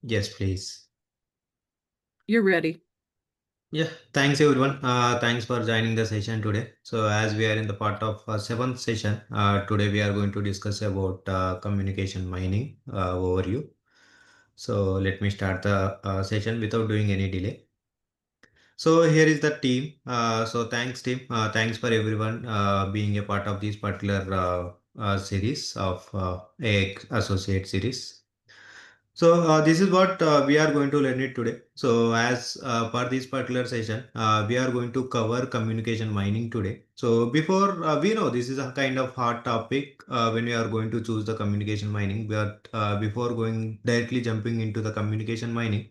Yes, please. You're ready. Yeah, thanks everyone. Thanks for joining the session today. So as we are in the part of seventh session, today we are going to discuss about communication mining overview. So let me start the session without doing any delay. So here is the team. So thanks team. Thanks for everyone being a part of this particular series of AX Associate series. So this is what we are going to learn it today. So as per this particular session, we are going to cover communication mining today. So before we know this is a kind of hot topic when we are going to choose the communication mining, but before going directly jumping into the communication mining,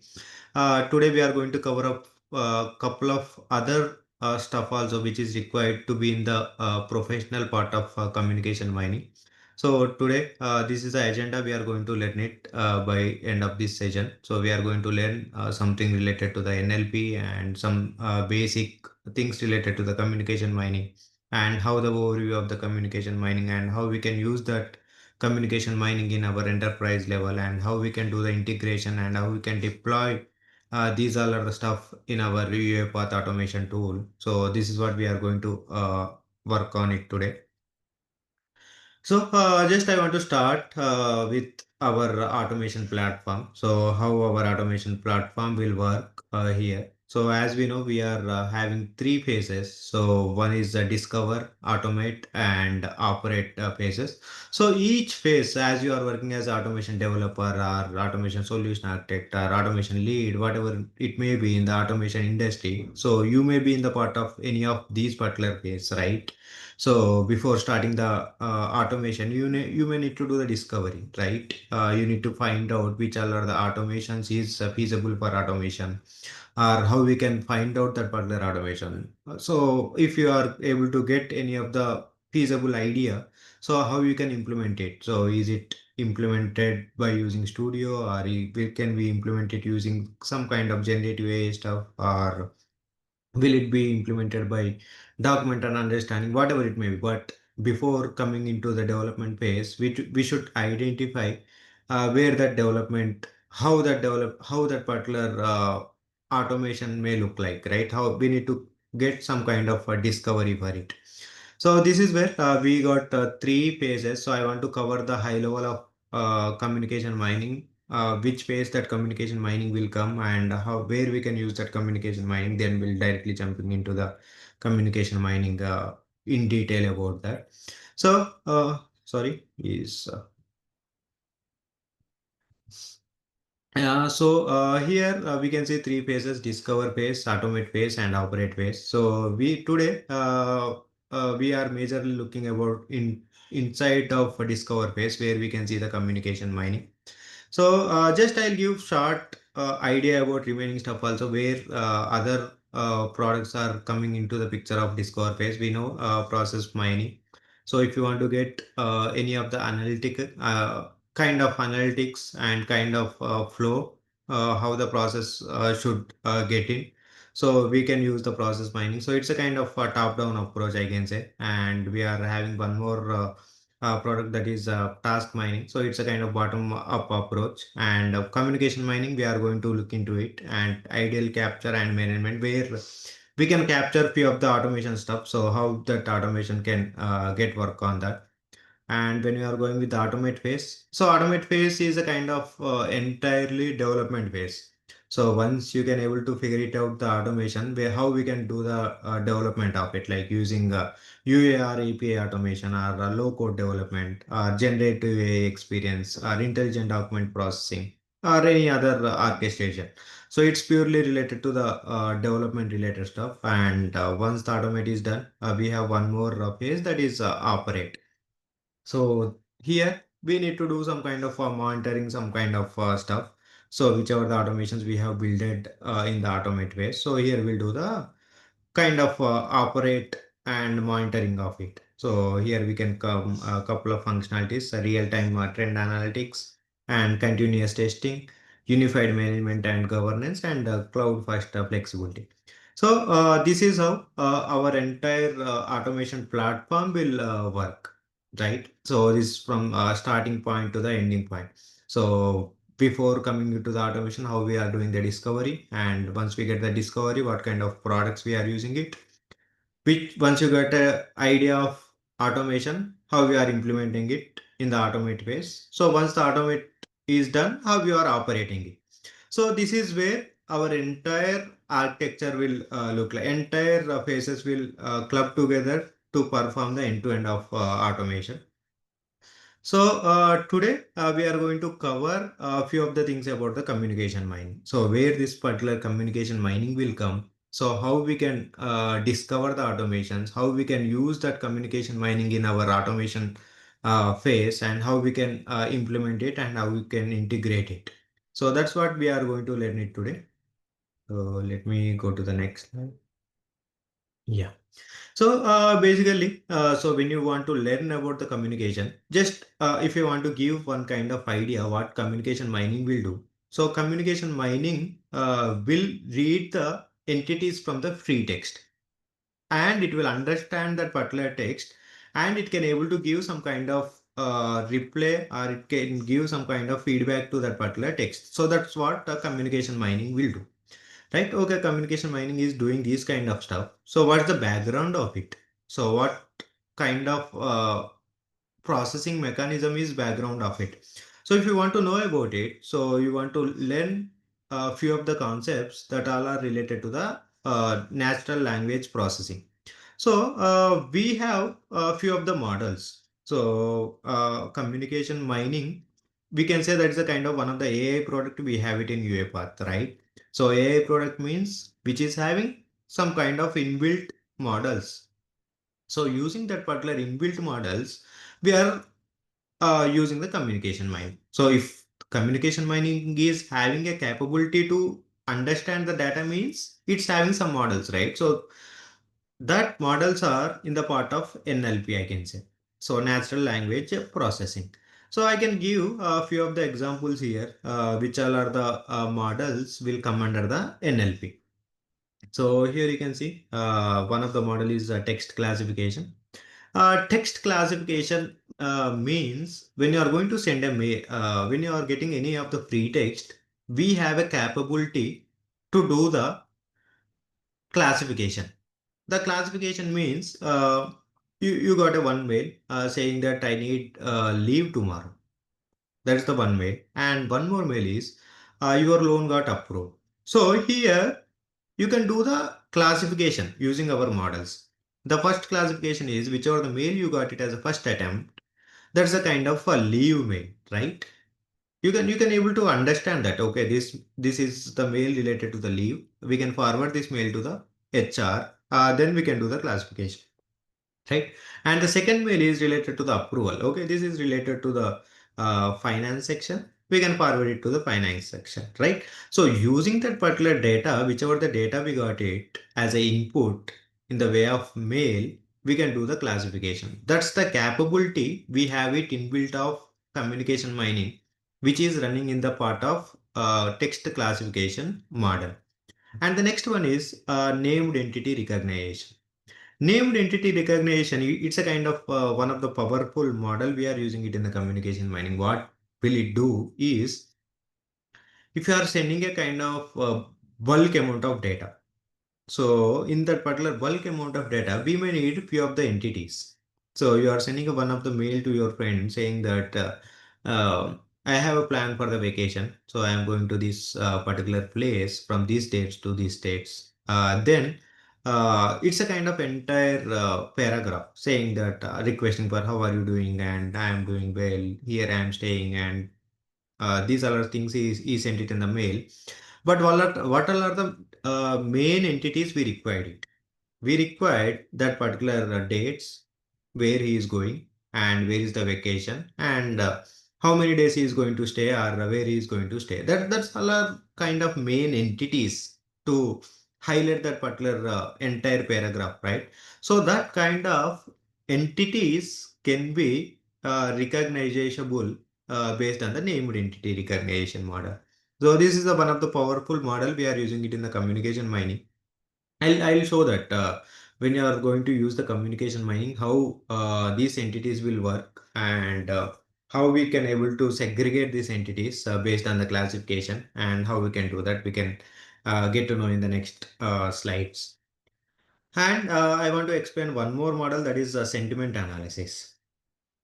today we are going to cover up a couple of other stuff also which is required to be in the professional part of communication mining. So today, this is the agenda. We are going to learn it by end of this session. So we are going to learn something related to the NLP and some basic things related to the communication mining and how the overview of the communication mining and how we can use that communication mining in our enterprise level and how we can do the integration and how we can deploy these all are the stuff in our UiPath automation tool. So this is what we are going to work on it today. So, just I want to start with our automation platform. So, how our automation platform will work here. So, as we know, we are having three phases. So, one is discover, automate, and operate phases. So, each phase, as you are working as automation developer or automation solution architect or automation lead, whatever it may be in the automation industry. So, you may be in the part of any of these particular phase, right? So before starting the automation, you may need to do the discovery, right? You need to find out which all are the automations is feasible for automation, or how we can find out that particular automation. So if you are able to get any of the feasible idea, so how you can implement it? So is it implemented by using Studio, or can we implement it using some kind of generative AI stuff, or will it be implemented by document and understanding, whatever it may be. But before coming into the development phase, we should identify where that development, how that particular automation may look like, right? How we need to get some kind of a discovery for it. So this is where we got three phases. So I want to cover the high level of communication mining, which phase that communication mining will come, and how where we can use that communication mining. Then we'll directly jumping into the communication mining in detail about that. So sorry, is here we can see three phases: discover phase, automate phase, and operate phase. So we today we are majorly looking about inside of a discover phase where we can see the communication mining. So just I'll give short idea about remaining stuff also where other products are coming into the picture of Discover phase. We know process mining. So if you want to get any of the analytic kind of analytics and kind of flow, how the process should get in. So we can use the process mining. So it's a kind of a top-down approach, I can say. And we are having one more product that is task mining. So it's a kind of bottom up approach, and communication mining we are going to look into it, and ideal capture and management where we can capture few of the automation stuff. So how that automation can get work on that. And when you are going with the automate phase, so automate phase is a kind of entirely development phase. So once you can able to figure it out the automation where how we can do the development of it, like using UAR API automation, or low code development, or generative AI experience, or intelligent document processing, or any other orchestration. So it's purely related to the development related stuff. And once the automate is done, we have one more phase, that is operate. So here we need to do some kind of monitoring, some kind of stuff. So whichever the automations we have built in the automate way. So here we'll do the kind of operate and monitoring of it. So here we can come a couple of functionalities: real-time trend analytics and continuous testing, unified management and governance, and cloud first flexibility. So this is how our entire automation platform will work, right? So this is from starting point to the ending point. So before coming into the automation, how we are doing the discovery, and once we get the discovery, what kind of products we are using it. Which once you get a idea of automation, how we are implementing it in the automate phase. So once the automate is done, how we are operating it. So this is where our entire architecture will look like. Entire phases will club together to perform the end-to-end of automation. So today we are going to cover a few of the things about the communication mining. So where this particular communication mining will come. So how we can discover the automations, how we can use that communication mining in our automation phase, and how we can implement it and how we can integrate it. So that's what we are going to learn it today. So let me go to the next slide. Yeah. So basically, so when you want to learn about the communication, just if you want to give one kind of idea what communication mining will do. So communication mining will read the entities from the free text, and it will understand that particular text, and it can able to give some kind of replay, or it can give some kind of feedback to that particular text. So that's what communication mining will do. Right? Okay, communication mining is doing this kind of stuff. So what's the background of it? So what kind of processing mechanism is background of it? So if you want to know about it, so you want to learn a few of the concepts that all are related to the natural language processing. So we have a few of the models. So communication mining, we can say that's a kind of one of the AI product we have it in UiPath, right? So AI product means which is having some kind of inbuilt models. So using that particular inbuilt models, we are using the communication mining. So if communication mining is having a capability to understand the data means it's having some models, right? So that models are in the part of NLP, I can say. So natural language processing. So I can give a few of the examples here, which all are the models will come under the NLP. So here you can see one of the model is text classification. Text classification means when you are going to send a mail, when you are getting any of the free text, we have a capability to do the classification. The classification means you got a one mail saying that I need leave tomorrow. That's the one mail. And one more mail is your loan got approved. So here you can do the classification using our models. The first classification is whichever the mail you got it as a first attempt. That's a kind of a leave mail, right? You can able to understand that okay, this is the mail related to the leave. We can forward this mail to the HR. Then we can do the classification, right? And the second mail is related to the approval. Okay, this is related to the finance section. We can forward it to the finance section, right? So using that particular data, whichever the data we got it as a input in the way of mail, we can do the classification. That's the capability we have it inbuilt of communication mining, which is running in the part of text classification model. And the next one is named entity recognition. Named entity recognition, it's a kind of one of the powerful model we are using it in the communication mining. What will it do is if you are sending a kind of bulk amount of data. So in that particular bulk amount of data, we may need few of the entities. So you are sending a one of the mail to your friend saying that I have a plan for the vacation. So I am going to this particular place from these dates to these dates. Then it's a kind of entire paragraph saying that requesting for how are you doing and I am doing well. Here I am staying and these are things he sent it in the mail. But what all are the main entities we required it? We required that particular dates, where he is going and where is the vacation and how many days he is going to stay or where he is going to stay. That's all are kind of main entities to highlight that particular entire paragraph, right? So that kind of entities can be recognizable based on the named entity recognition model. So this is one of the powerful model we are using it in the communication mining. I'll show that when you are going to use the communication mining, how these entities will work and how we can able to segregate these entities based on the classification, and how we can do that we can get to know in the next slides. And I want to explain one more model, that is sentiment analysis.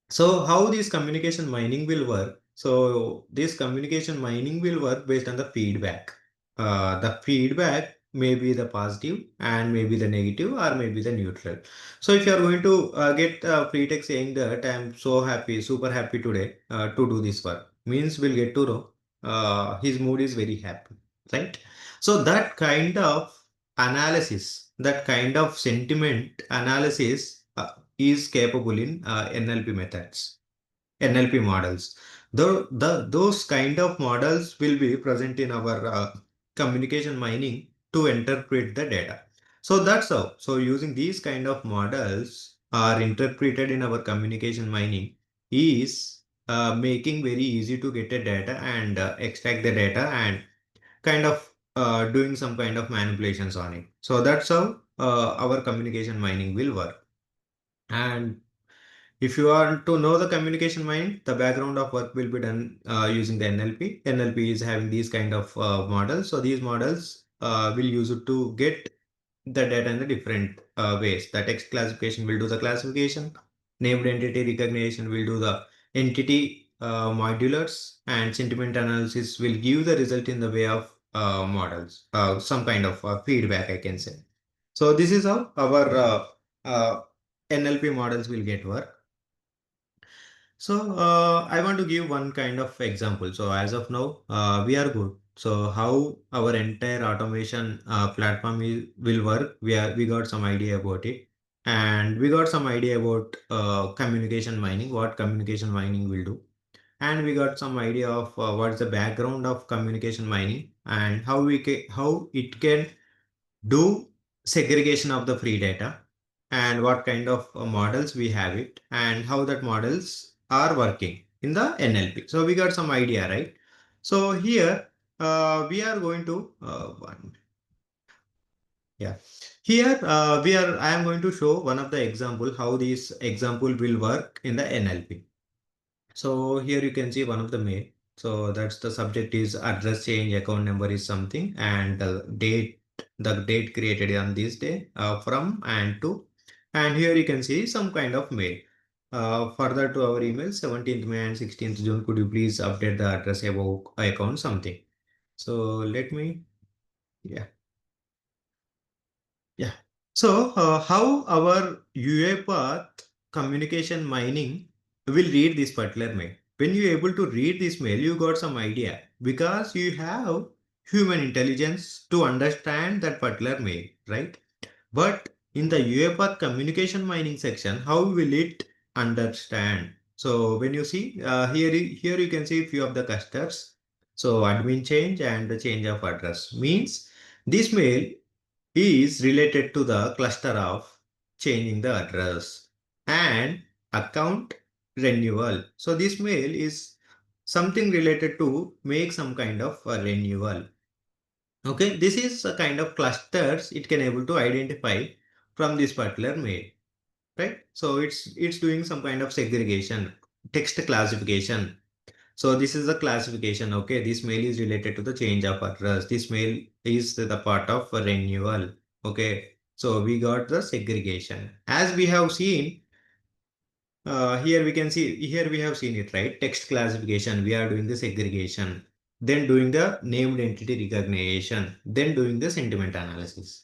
So how this communication mining will work? So this communication mining will work based on the feedback. The feedback may be the positive and maybe the negative or maybe the neutral. So if you are going to get free text saying that I am so happy, super happy today to do this work, means we'll get to know his mood is very happy, right? So that kind of analysis, that kind of sentiment analysis is capable in NLP methods, NLP models. Those kind of models will be present in our communication mining to interpret the data. So that's how. So using these kind of models are interpreted in our communication mining is making very easy to get a data and extract the data and kind of doing some kind of manipulations on it. So that's how our communication mining will work. And if you want to know the communication mind, the background of work will be done using the NLP. NLP is having these kind of models. So these models will use it to get the data in the different ways. The text classification will do the classification. Named entity recognition will do the entity modulars, and sentiment analysis will give the result in the way of models, some kind of feedback, I can say. So this is how our uh, NLP models will get work. So I want to give one kind of example. So as of now, we are good. So how our entire automation platform will work, we got some idea about it, and we got some idea about communication mining, what communication mining will do, and we got some idea of what's the background of communication mining and how it can do segregation of the free data, and what kind of models we have it, and how that models are working in the NLP. So we got some idea, right? So here we are going to yeah, here I am going to show one of the example how this example will work in the NLP. So here you can see one of the mail. So that's the subject is address change, account number is something, and the date created on this day from and to. And here you can see some kind of mail. Further to our email, 17th May and 16th June, could you please update the address about account something? So let me, yeah. Yeah. So, how our UiPath communication mining will read this particular mail? When you able to read this mail, you got some idea because you have human intelligence to understand that particular mail, right? But in the UiPath communication mining section, how will it understand? So when you see here you can see few of the clusters. So admin change and the change of address means this mail is related to the cluster of changing the address and account renewal. So this mail is something related to make some kind of a renewal. Okay, this is a kind of clusters it can able to identify from this particular mail, right? So it's doing some kind of segregation, text classification. So this is the classification. Okay, this mail is related to the change of address. This mail is the part of a renewal. Okay, so we got the segregation. As we have seen, here we can see, here we have seen it, right? Text classification, we are doing the segregation, then doing the named entity recognition, then doing the sentiment analysis.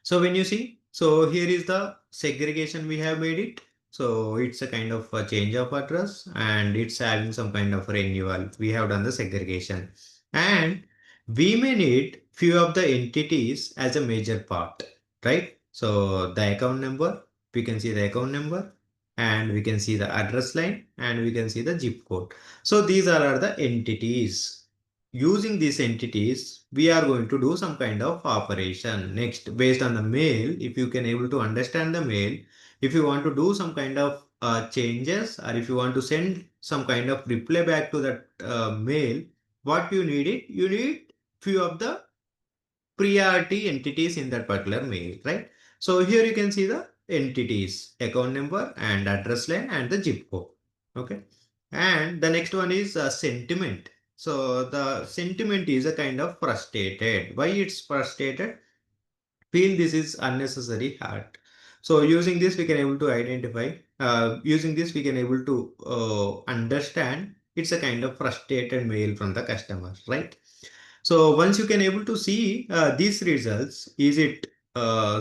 So when you see, so here is the segregation we have made it. So it's a kind of a change of address and it's having some kind of renewal. We have done the segregation and we may need few of the entities as a major part, right? So the account number, we can see the account number and we can see the address line and we can see the zip code. So these are the entities. Using these entities, we are going to do some kind of operation. Next, based on the mail, if you can able to understand the mail, if you want to do some kind of changes or if you want to send some kind of reply back to that mail, what you need it? You need few of the priority entities in that particular mail, right? So here you can see the entities, account number and address line and the zip code. Okay. And the next one is sentiment. So the sentiment is a kind of frustrated. Why it's frustrated? Feel this is unnecessary hard. So using this we can able to identify. Using this we can able to understand it's a kind of frustrated mail from the customer, right? So once you can able to see these results, is it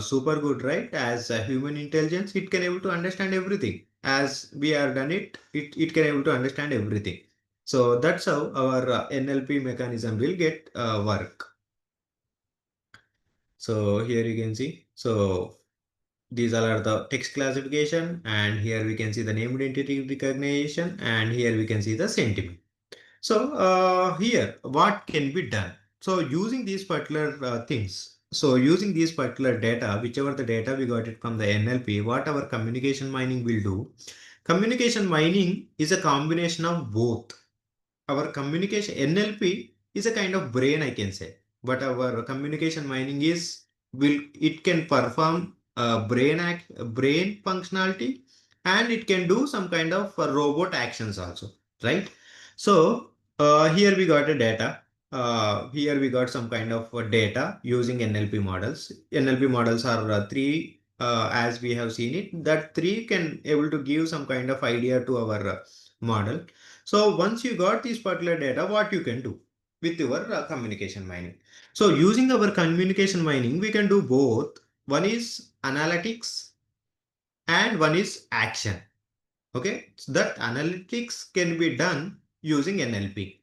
super good, right? As a human intelligence, it can able to understand everything. As we are done it can able to understand everything. So that's how our NLP mechanism will get work. So here you can see. So these all are the text classification, and here we can see the named entity recognition, and here we can see the sentiment. So here, what can be done? So using these particular things, so using these particular data, whichever the data we got it from the NLP, what our communication mining will do, communication mining is a combination of both. Our communication NLP is a kind of brain, I can say, but our communication mining is will it can perform brain functionality, and it can do some kind of robot actions also, right? So here we got a data. Here we got some kind of data using NLP models. NLP models are three, as we have seen it. That three can able to give some kind of idea to our model. So once you got this particular data, what you can do with your communication mining? So using our communication mining, we can do both. One is analytics and one is action. Okay, so that analytics can be done using NLP.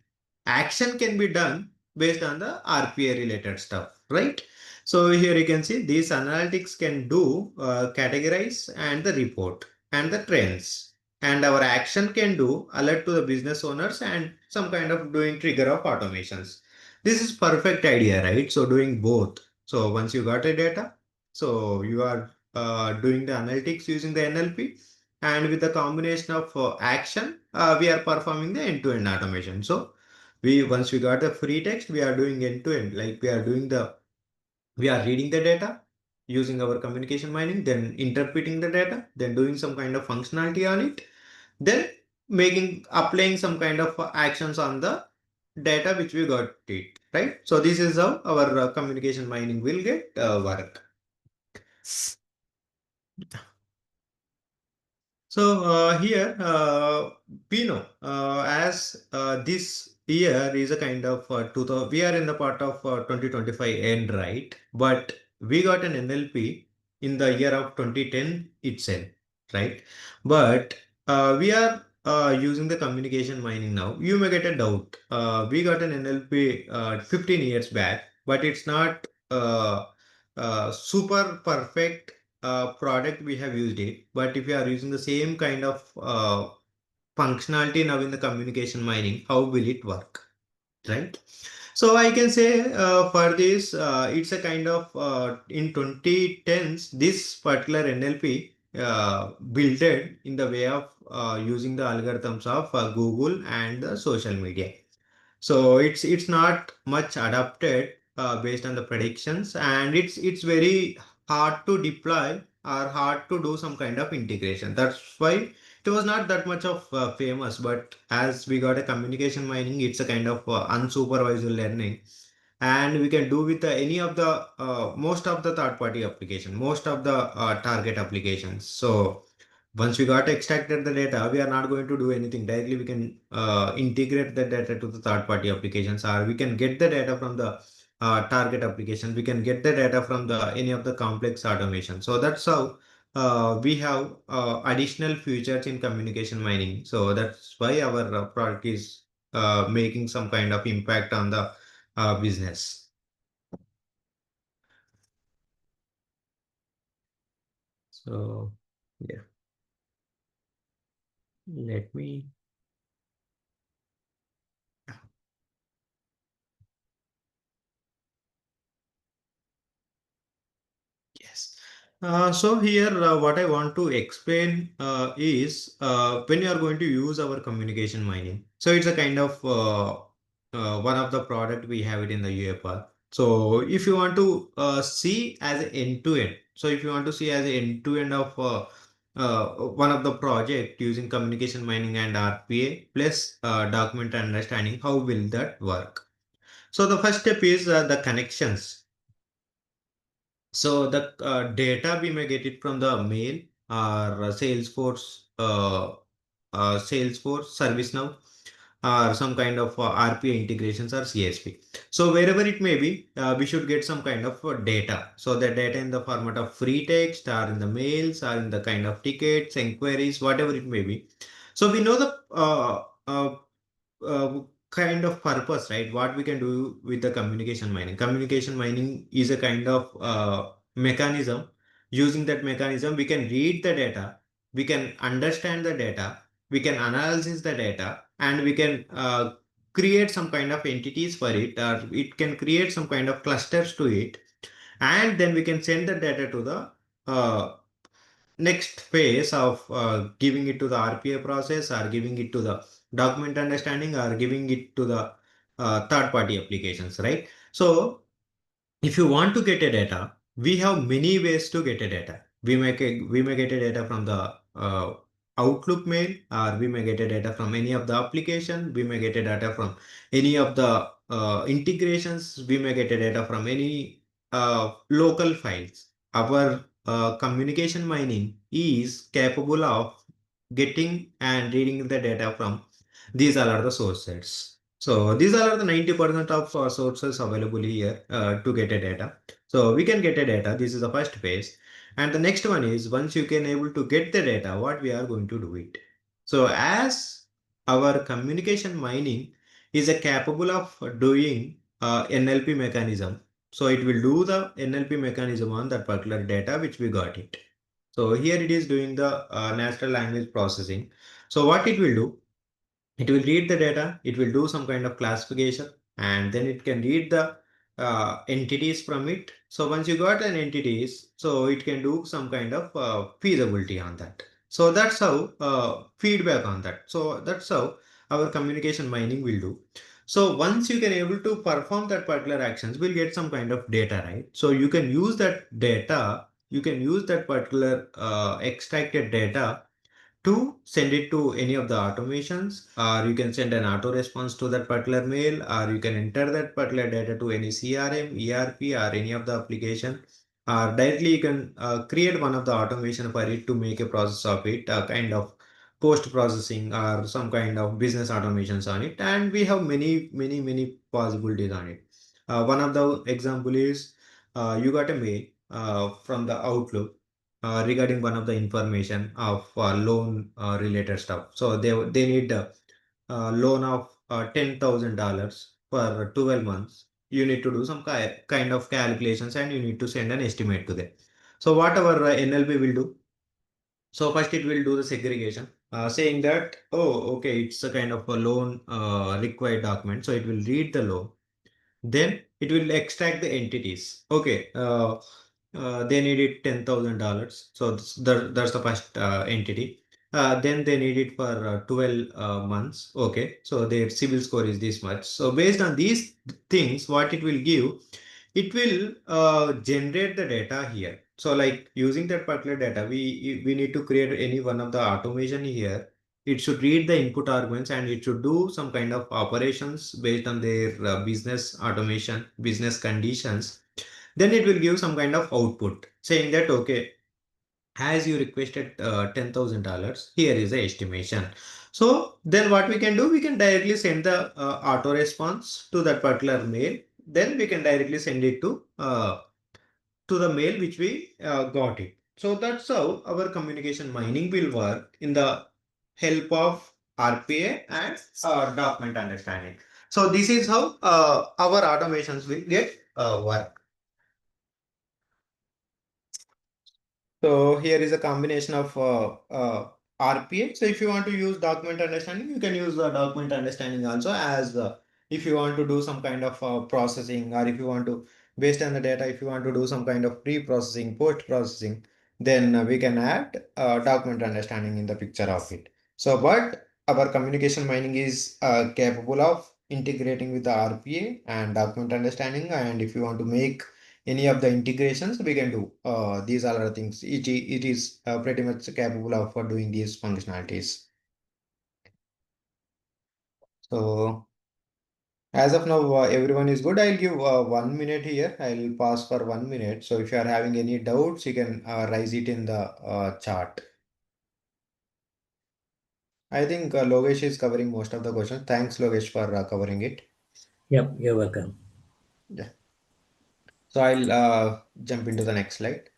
Action can be done based on the RPA related stuff, right? So here you can see these analytics can do categorize and the report and the trends. And our action can do alert to the business owners and some kind of doing trigger of automations. This is perfect idea, right? So doing both. So once you got a data, so you are doing the analytics using the NLP, and with the combination of action we are performing the end-to-end automation. So we once we got the free text, we are doing end-to-end, like we are reading the data using our communication mining, then interpreting the data, then doing some kind of functionality on it, then making applying some kind of actions on the data which we got it, right? So this is how our communication mining will get work. So here we know as this year is a kind of 2000, we are in the part of 2025 end, right? But we got an NLP in the year of 2010 itself, right? But we are using the communication mining now. You may get a doubt. We got an NLP 15 years back, but it's not super perfect product we have used it. But if you are using the same kind of functionality now in the communication mining, how will it work, right? So I can say for this, it's a kind of in 2010s, this particular NLP built it in the way of using the algorithms of Google and the social media. So it's not much adapted based on the predictions, and it's very hard to deploy or hard to do some kind of integration. That's why it was not that much of famous. But as we got a communication mining, it's a kind of unsupervised learning, and we can do with any of the most of the third party application, most of the target applications. So once we got extracted the data, we are not going to do anything directly. We can integrate the data to the third party applications, or we can get the data from the target application. We can get the data from the any of the complex automation. So that's how we have additional features in communication mining. So that's why our product is making some kind of impact on the business. So yeah, let me. Yes. So here, what I want to explain is when you are going to use our communication mining. So it's a kind of one of the product we have it in the UiPath. So if you want to see as end to end, so if you want to see as end to end of one of the project using communication mining and RPA plus document understanding. How will that work? So the first step is the connections. So the data we may get it from the mail or Salesforce, ServiceNow, or some kind of RPA integrations or CSP. So wherever it may be, we should get some kind of data. So the data in the format of free text or in the mails or in the kind of tickets, inquiries, whatever it may be. So we know the kind of purpose, right? What we can do with the communication mining. Communication mining is a kind of mechanism. Using that mechanism, we can read the data, we can understand the data, we can analyze the data, and we can create some kind of entities for it, or it can create some kind of clusters to it, and then we can send the data to the next phase of giving it to the RPA process, or giving it to the document understanding, or giving it to the third party applications, right? So if you want to get a data, we have many ways to get a data. We may get a data from the Outlook mail, or we may get a data from any of the application. We may get a data from any of the integrations. We may get a data from any local files. Our communication mining is capable of getting and reading the data from these all are the sources. So these are the 90% of sources available here to get a data. So we can get a data. This is the first phase. And the next one is, once you can able to get the data, what we are going to do it. So as our communication mining is a capable of doing NLP mechanism. So it will do the NLP mechanism on that particular data which we got it. So here it is doing the natural language processing. So what it will do, it will read the data, it will do some kind of classification, and then it can read the entities from it. So once you got an entities, so it can do some kind of feasibility on that. So that's how feedback on that. So that's how our communication mining will do. So once you can able to perform that particular actions, we'll get some kind of data, right? So you can use that data, you can use that particular extracted data to send it to any of the automations, or you can send an auto response to that particular mail, or you can enter that particular data to any CRM, ERP, or any of the application, or directly you can create one of the automation for it to make a process of it, a kind of post processing or some kind of business automations on it. And we have many possibilities on it. One of the example is you got a mail from the Outlook regarding one of the information of loan related stuff. So they need a loan of $10,000 for 12 months. You need to do some kind of calculations, and you need to send an estimate to them. So what our NLP will do? So first it will do the segregation, saying that, oh, okay, it's a kind of a loan required document. So it will read the loan, then it will extract the entities. Okay, they needed $10,000. So that's the first entity. Then they need it for 12 months. Okay, so their civil score is this much. So based on these things, what it will give, it will generate the data here. So like using that particular data, we need to create any one of the automation here. It should read the input arguments, and it should do some kind of operations based on their business automation, business conditions. Then it will give some kind of output saying that, okay, as you requested $10,000, here is the estimation. So then what we can do, we can directly send the auto response to that particular mail. Then we can directly send it to the mail which we got it. So that's how our communication mining will work in the help of RPA and document understanding. So this is how our automations will get work. So here is a combination of RPA. So if you want to use document understanding, you can use document understanding also, as if you want to do some kind of processing, or if you want to, based on the data, if you want to do some kind of pre-processing, post-processing, then we can add document understanding in the picture of it. So, but our communication mining is capable of integrating with the RPA and document understanding. And if you want to make any of the integrations we can do. These are the things. It is pretty much capable of doing these functionalities. So as of now, everyone is good. I'll give 1 minute here. I'll pause for 1 minute. So if you are having any doubts, you can raise it in the chat. I think Logesh is covering most of the questions. Thanks, Logesh, for covering it. Yep, you're welcome. Yeah. So I'll jump into the next slide.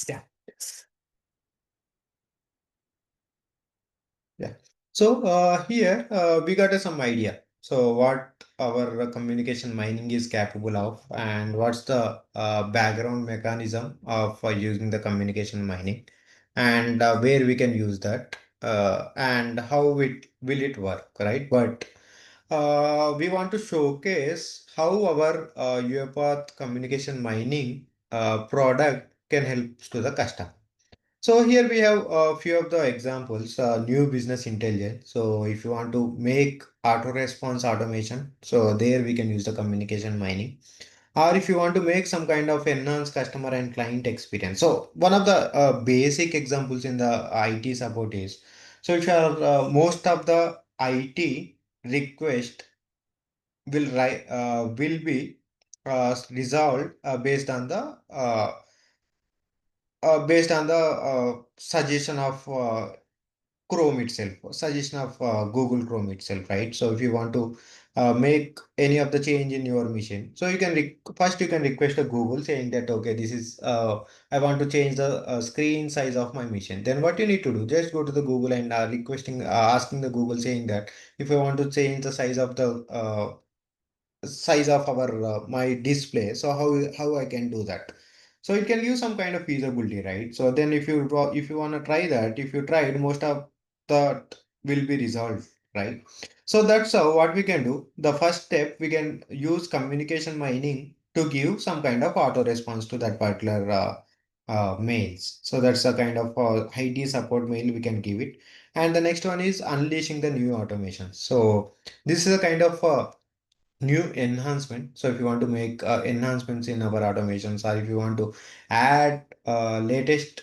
Yeah. Yeah. So here we got some idea. So what our communication mining is capable of, and what's the background mechanism of using the communication mining, and where we can use that, and how it will it work, right? But we want to showcase how our UiPath communication mining product can help to the customer. So here we have a few of the examples, new business intelligence. So if you want to make auto response automation, so there we can use the communication mining. Or if you want to make some kind of enhanced customer and client experience. So one of the basic examples in the IT support is, so if you are most of the IT request will be resolved based on the suggestion of Chrome itself, suggestion of Google Chrome itself, right? So if you want to make any of the change in your machine, so you can first you can request a Google saying that okay, this is I want to change the screen size of my machine. Then what you need to do, just go to the Google and asking the Google saying that if I want to change the size of our my display, so how I can do that. So it can give some kind of feasibility, right? So then if you want to try that, if you tried, most of that will be resolved, right? So that's what we can do. The first step, we can use communication mining to give some kind of auto response to that particular mails. So that's a kind of IT support mail we can give it. And the next one is unleashing the new automation. So this is a kind of new enhancement. So if you want to make enhancements in our automations, or if you want to add latest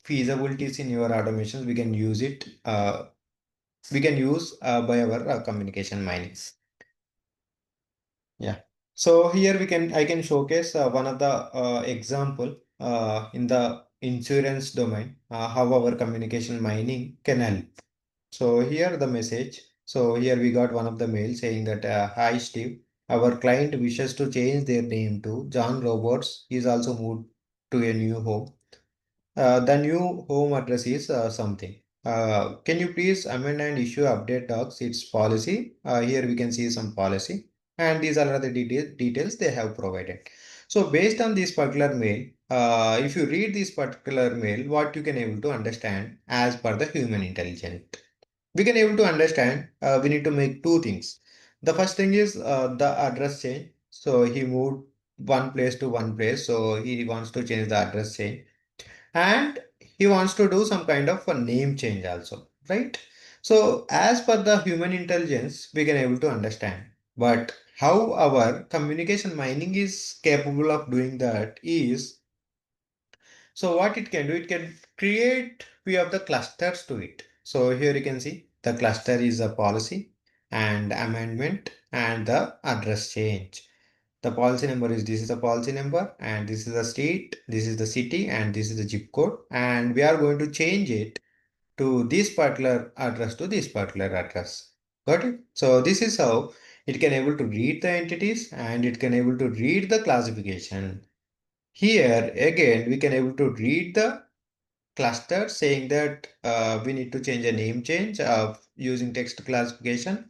feasibilities in your automations, we can use it. We can use by our communication mining. Yeah. So here I can showcase one of the example in the insurance domain, how our communication mining can help. So here the message. So here we got one of the mail saying that, hi Steve, our client wishes to change their name to John Roberts. He's also moved to a new home. The new home address is something. Can you please amend and issue update docs? Its policy. Here we can see some policy, and these are the details they have provided. So based on this particular mail, if you read this particular mail, what you can able to understand as per the human intelligence, we can able to understand. We need to make two things. The first thing is the address change. So he moved one place to one place, so he wants to change the address change, and he wants to do some kind of a name change also, right? So as per the human intelligence, we can able to understand, but how our communication mining is capable of doing that is, so what it can do, it can create few of the clusters to it. So here you can see the cluster is a policy and amendment and the address change. The policy number is, this is the policy number, and this is the state, this is the city, and this is the zip code, and we are going to change it to this particular address to this particular address. Got it? So this is how it can able to read the entities, and it can able to read the classification. Here again we can able to read the cluster saying that we need to change a name change of using text classification.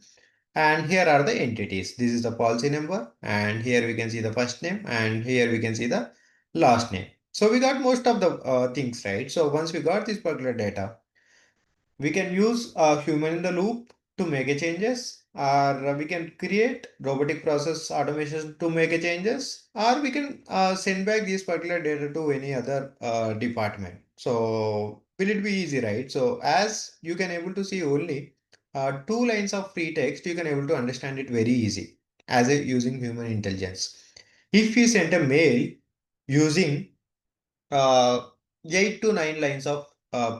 And here are the entities. This is the policy number, and here we can see the first name, and here we can see the last name. So we got most of the things, right? So once we got this particular data, we can use a human in the loop to make a changes, or we can create robotic process automation to make a changes, or we can send back this particular data to any other department. So will it be easy, right? So as you can able to see only two lines of free text, you can able to understand it very easy as a using human intelligence. If you send a mail using uh, 8 to 9 lines of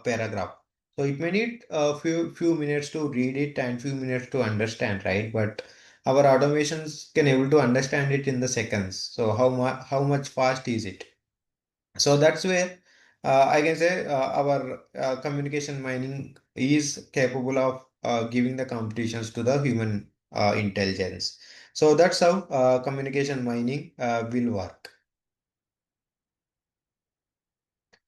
paragraph. So it may need a few minutes to read it and few minutes to understand, right? But our automations can able to understand it in the seconds. So how much fast is it? So that's where I can say our communication mining is capable of giving the competitions to the human intelligence. So that's how communication mining will work.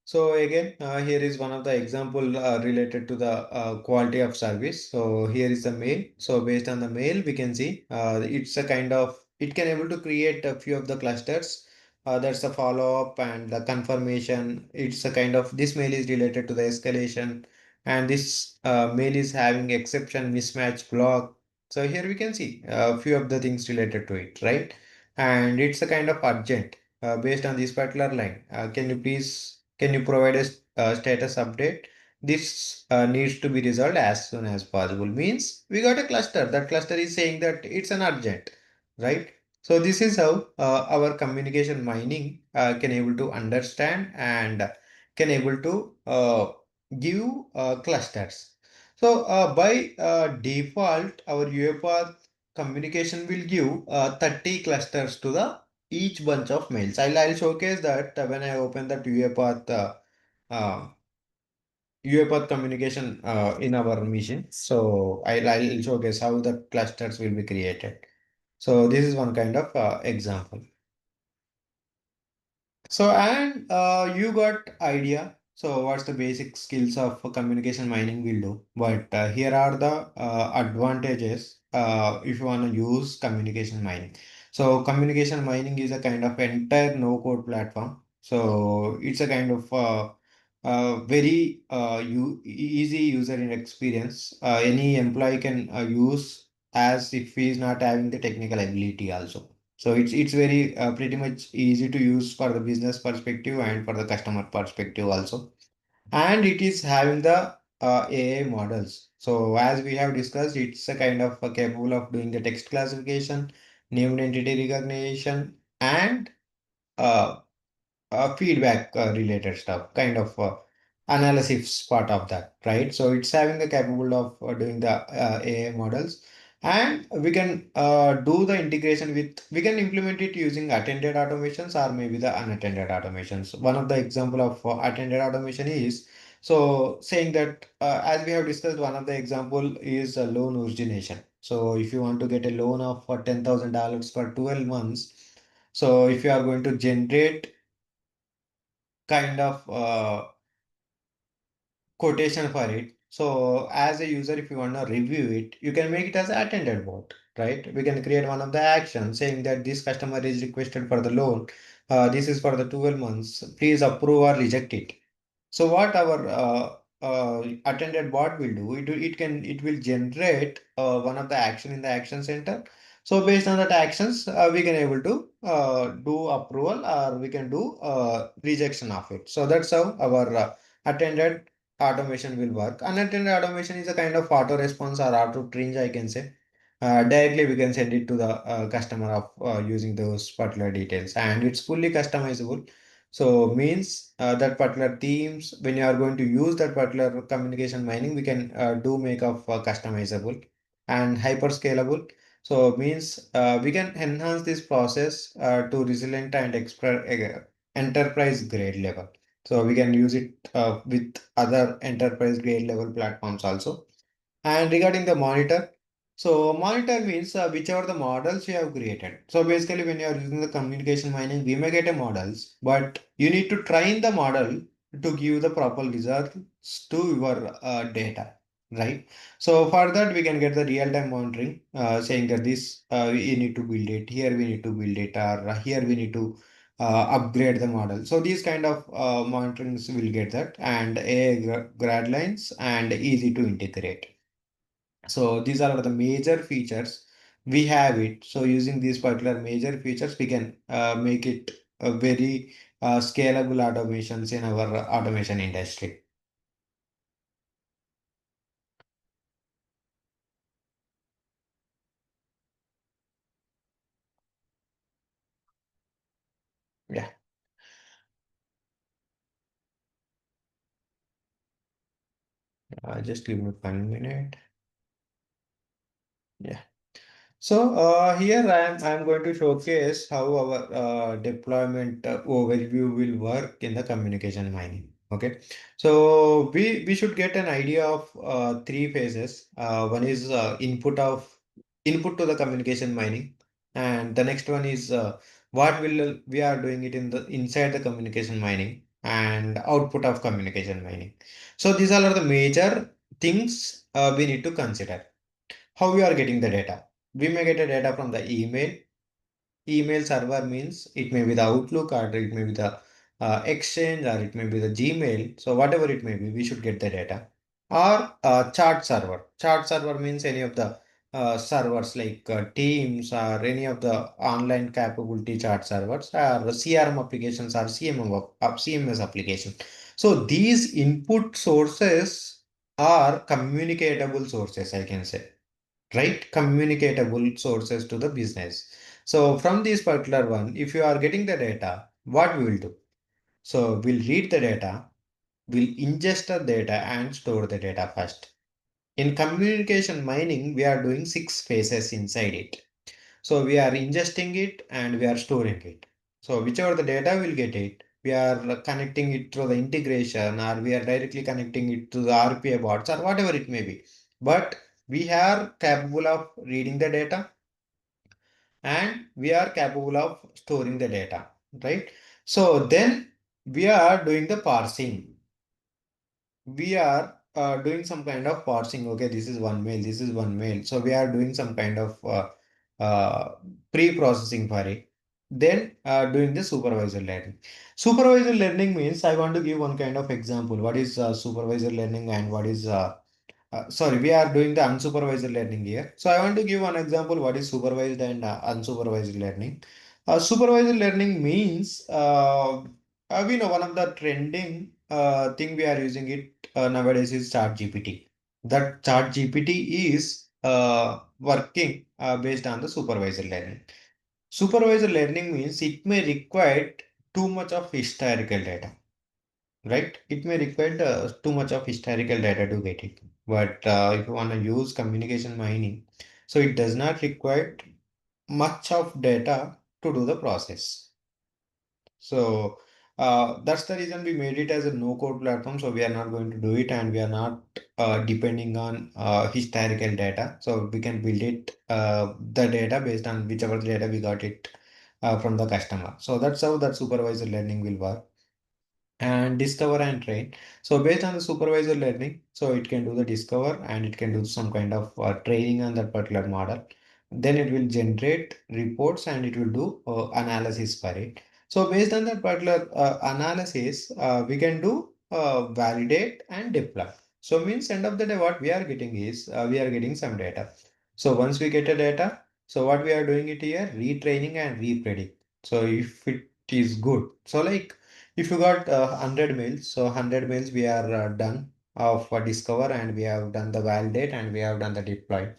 So again, here is one of the example related to the quality of service. So here is the mail. So based on the mail, we can see it's a kind of, it can able to create a few of the clusters. That's the follow up and the confirmation. It's a kind of, this mail is related to the escalation, and this mail is having exception mismatch block. So here we can see a few of the things related to it, right? And it's a kind of urgent based on this particular line. Can you provide a status update? This needs to be resolved as soon as possible. Means we got a cluster. That cluster is saying that it's an urgent, right? So this is how our communication mining can able to understand and can able to give clusters. So by default, our UiPath communication will give 30 clusters to the each bunch of mails. I'll showcase that when I open that uh, UiPath communication in our machine. So I'll showcase how the clusters will be created. So this is one kind of example. So and you got idea. So what's the basic skills of communication mining will do. But here are the advantages if you want to use communication mining. So communication mining is a kind of entire no code platform. So it's a kind of very easy user experience. Any employee can use as if he is not having the technical ability also. So it's very pretty much easy to use for the business perspective and for the customer perspective also. And it is having the AI models. So as we have discussed, it's a kind of capable of doing the text classification, named entity recognition, and uh, feedback related stuff, kind of analysis part of that, right? So it's having the capable of doing the AI models, and we can do the integration with, we can implement it using attended automations or maybe the unattended automations. One of the example of attended automation is, so saying that as we have discussed, one of the example is a loan origination. So if you want to get a loan of $10,000 for 12 months, so if you are going to generate kind of quotation for it. So as a user, if you want to review it, you can make it as an attended bot, right? We can create one of the actions saying that this customer is requested for the loan. This is for the 12 months. Please approve or reject it. So what our attended bot will do, it will generate one of the action in the action center. So based on that actions, we can able to do approval or we can do rejection of it. So that's how our attended automation will work. Unattended automation is a kind of auto response or auto tringe, I can say. Directly we can send it to the customer of using those particular details, and it's fully customizable. So means that particular themes, when you are going to use that particular communication mining, we can do make of customizable and hyper scalable. So means we can enhance this process to resilient and enterprise grade level. So we can use it with other enterprise grade level platforms also. And regarding the monitor, so monitor means whichever the models you have created. So basically, when you are using the communication mining, we may get a models, but you need to train the model to give the proper results to your data, right? So for that, we can get the real-time monitoring, saying that this you need to build it here, we need to build it, or here we need to upgrade the model. So these kind of monitorings will get that, and a grad lines and easy to integrate. So these are the major features we have it. So using these particular major features, we can make it very scalable automations in our automation industry. Yeah, just give me 1 minute. Yeah. So here I am going to showcase how our deployment overview will work in the communication mining. Okay, so we should get an idea of three phases. One is input to the communication mining, and the next one is what will we are doing it in the inside the communication mining, and output of communication mining. So these all are the major things we need to consider. How we are getting the data? We may get a data from the email. Email server means it may be the Outlook, or it may be the Exchange, or it may be the Gmail. So whatever it may be, we should get the data. Or chat server. Chat server means any of the servers like Teams or any of the online capability chat servers, or CRM applications, or CMS application. So these input sources are communicatable sources, I can say, right? Communicatable sources to the business. So from this particular one, if you are getting the data, what we will do? So we'll read the data, we'll ingest the data and store the data first. In communication mining, we are doing 6 phases inside it. So we are ingesting it and we are storing it. So whichever the data will get it, we are connecting it through the integration, or we are directly connecting it to the RPA bots, or whatever it may be. But we are capable of reading the data, and we are capable of storing the data, right? So then we are doing the parsing. We are doing some kind of parsing. Okay, this is one mail, this is one mail. So we are doing some kind of pre-processing for it. Then doing the supervisor learning. Supervisor learning means, I want to give one kind of example. What is supervisor learning, and what is sorry, we are doing the unsupervised learning here. So I want to give one example what is supervised and unsupervised learning. Supervised learning means we know one of the trending thing we are using it nowadays is ChatGPT. That ChatGPT is working based on the supervised learning. Supervised learning means it may require too much of historical data, right? It may require too much of historical data to get it. But if you want to use communication mining, so it does not require much of data to do the process. So that's the reason we made it as a no-code platform. So we are not going to do it, and we are not depending on historical data. So we can build it the data based on whichever data we got it from the customer. So that's how that supervisor learning will work. And discover and train. So based on the supervisor learning, so it can do the discover, and it can do some kind of training on that particular model. Then it will generate reports, and it will do analysis for it. So based on that particular analysis, we can do validate and deploy. So means end of the day, what we are getting is we are getting some data. So once we get a data, so what we are doing it here, retraining and repredict. So if it is good, so like if you got 100 mails, so 100 mails we are done of discover, and we have done the validate, and we have done the deploy.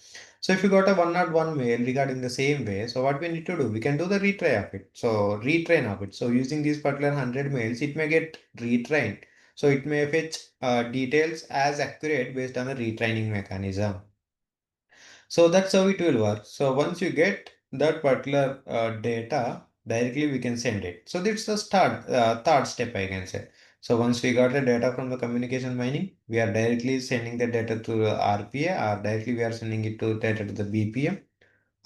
So if you got a 101 mail regarding the same way, so what we need to do, we can do the retry of it. So retrain of it. So using these particular 100 mails, it may get retrained. So it may fetch details as accurate based on the retraining mechanism. So that's how it will work. So once you get that particular data, directly we can send it. So that's the third step, I can say. So once we got the data from the communication mining, we are directly sending the data to the RPA, or directly we are sending it to data to the BPM,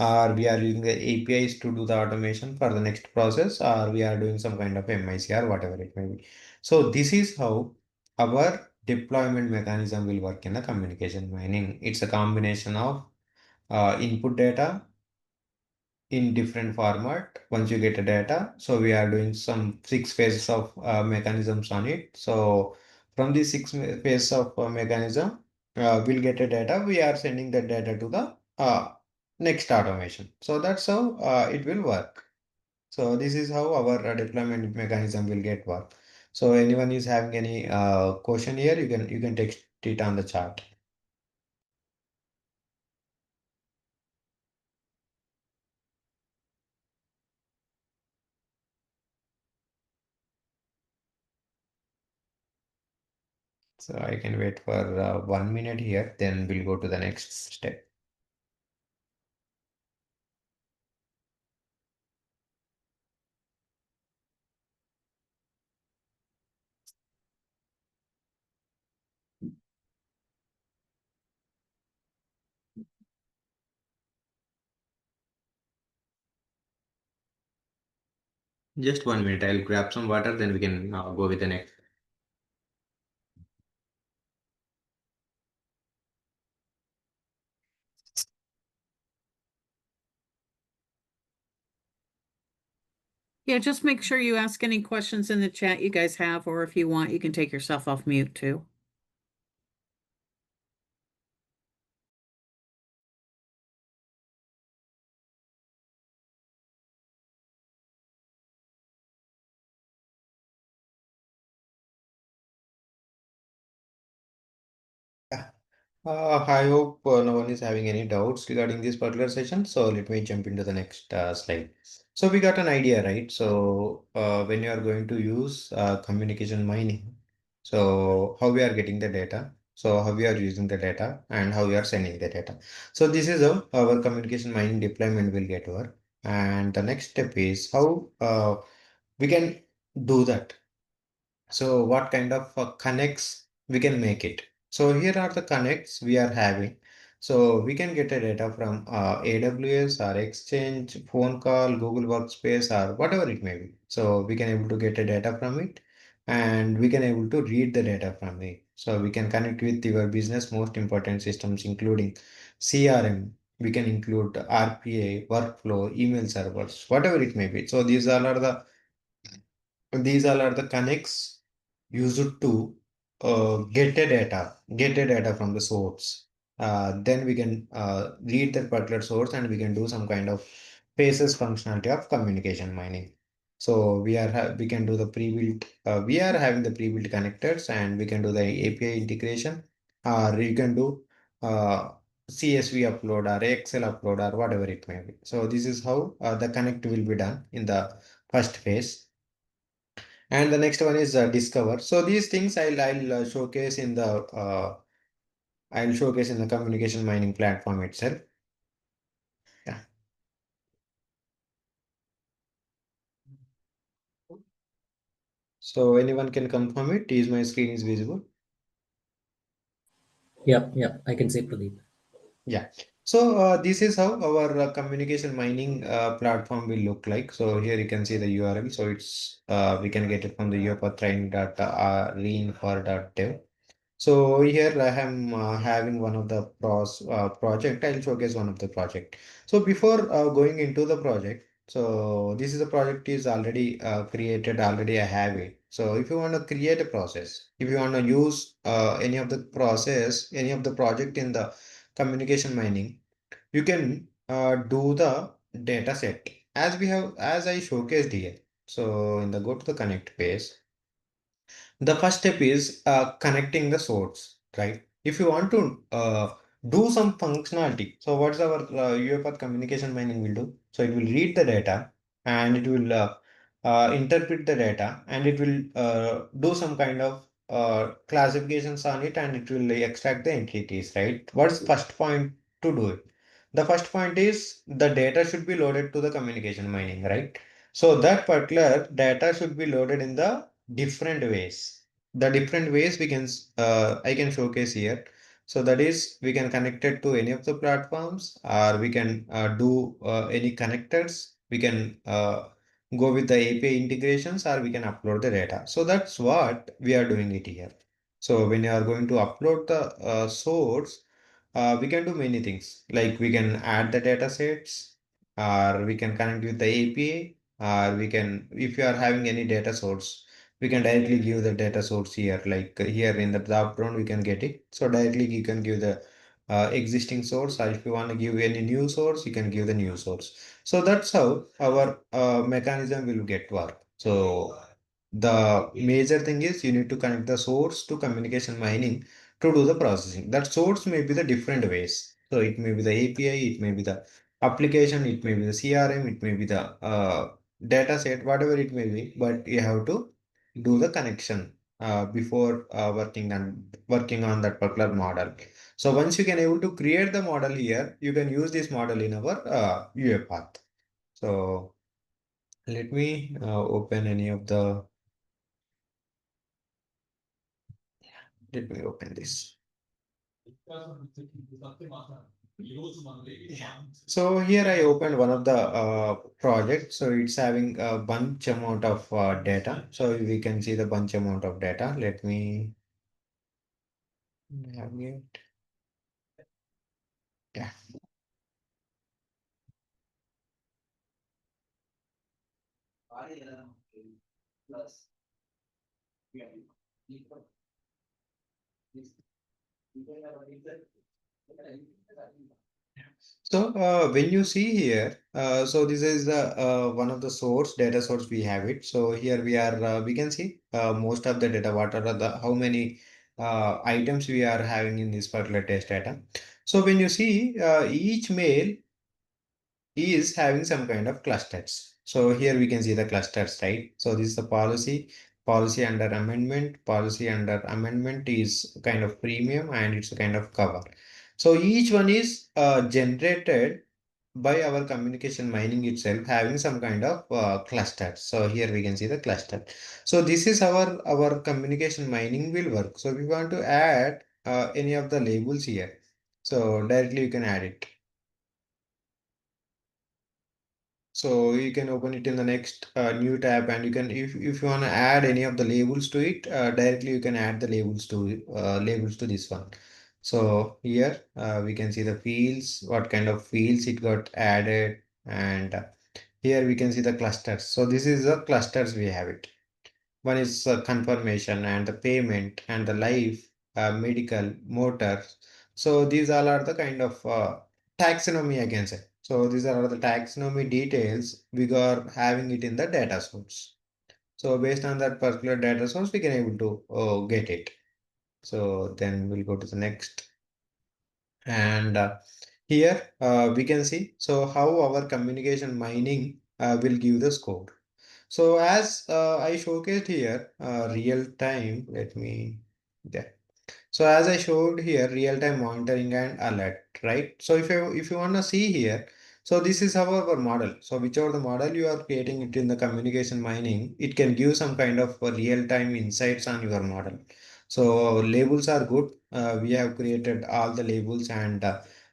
or we are using the APIs to do the automation for the next process, or we are doing some kind of MIC or whatever it may be. So this is how our deployment mechanism will work in the communication mining. It's a combination of input data in different format. Once you get the data, so we are doing some 6 phases of mechanisms on it. So from these phases of mechanism, we'll get a data, we are sending the data to the next automation. So that's how it will work. So this is how our deployment mechanism will get work. So anyone is having any question here, you can text it on the chat. So I can wait for 1 minute here, then we'll go to the next step. Just 1 minute. I'll grab some water, then we can go with the next. Yeah, just make sure you ask any questions in the chat you guys have, or if you want, you can take yourself off mute too. I hope no one is having any doubts regarding this particular session. So let me jump into the next slide. So we got an idea, right? So when you are going to use communication mining, so how we are getting the data, so how we are using the data, and how we are sending the data. So this is how our communication mining deployment will get over. And the next step is how we can do that. So what kind of connects we can make it? So here are the connects we are having. So we can get a data from AWS or Exchange, phone call, Google Workspace or whatever it may be. So we can able to get a data from it and we can able to read the data from it. So we can connect with your business most important systems including CRM. We can include RPA, workflow, email servers, whatever it may be. So these all are the connects used to get a data from the source. Then we can read that particular source and we can do some kind of faces functionality of communication mining. So we can do the pre-built. We are having the pre-built connectors and we can do the API integration. Or you can do uh, CSV upload or Excel upload or whatever it may be. So this is how the connect will be done in the first phase. And the next one is discover. So these things I'll showcase in the communication mining platform itself. Yeah. So anyone can confirm it. Is my screen is visible? Yep, I can say Pradeep. Yeah. So this is how our communication mining platform will look like. So here you can see the URL. So it's we can get it from the uipathtraining.reinfor.dev. So here I am having one of the project. I'll showcase one of the project. So before going into the project, so this is a project is already created. Already I have it. So if you want to create a process, if you want to use any of the process, any of the project in the communication mining, you can do the data set as I showcased here. So in the go to the connect page, the first step is connecting the source, right? If you want to do some functionality, so what's our UiPath communication mining will do? So it will read the data and it will interpret the data and it will do some kind of classifications on it and it will extract the entities, right? What's first point to do it? The first point is the data should be loaded to the communication mining, right? So that particular data should be loaded in the different ways. The different ways I can showcase here. So that is we can connect it to any of the platforms or we can do any connectors. We can go with the API integrations or we can upload the data. So that's what we are doing it here. So when you are going to upload the source, we can do many things like we can add the data sets or we can connect with the API or we can, if you are having any data source, we can directly give the data source here. Like here in the drop down, we can get it. So directly you can give the existing source, or if you want to give any new source, you can give the new source. So that's how our mechanism will get work. So the major thing is you need to connect the source to communication mining to do the processing. That source may be the different ways. So it may be the API, it may be the application, it may be the CRM, it may be the data set, whatever it may be, but you have to do the connection before working on that particular model. So once you can able to create the model here, you can use this model in our UiPath. So let me open any of the. Let me open this. Yeah. So here I opened one of the projects. So it's having a bunch amount of data. So we can see the bunch amount of data. Let me navigate. Yeah. So when you see here, so this is the one of the source data source we have it. So here we are, we can see most of the data, what are the how many items we are having in this particular test data. So when you see each mail is having some kind of clusters. So here we can see the clusters, right? So this is the policy under amendment is kind of premium and it's a kind of cover. So each one is generated by our communication mining itself having some kind of cluster. So here we can see the cluster. So this is our communication mining will work. So we want to add any of the labels here. So directly you can add it. So you can open it in the next new tab, and you can if you want to add any of the labels to it directly, you can add the labels to this one. So here we can see the fields, what kind of fields it got added, and here we can see the clusters. So this is the clusters we have it. One is confirmation and the payment and the life, medical, motor. So these all are the kind of taxonomy I can say. So these are the taxonomy details we are having it in the data source. So based on that particular data source, we can able to get it. So then we'll go to the next. And here we can see so how our communication mining will give the score. So as I showcased here, real time, let me, yeah. So as I showed here, real-time monitoring and alert, right? So if you want to see here, so this is our model. So whichever the model you are creating it in the communication mining, it can give some kind of real-time insights on your model. So labels are good. We have created all the labels and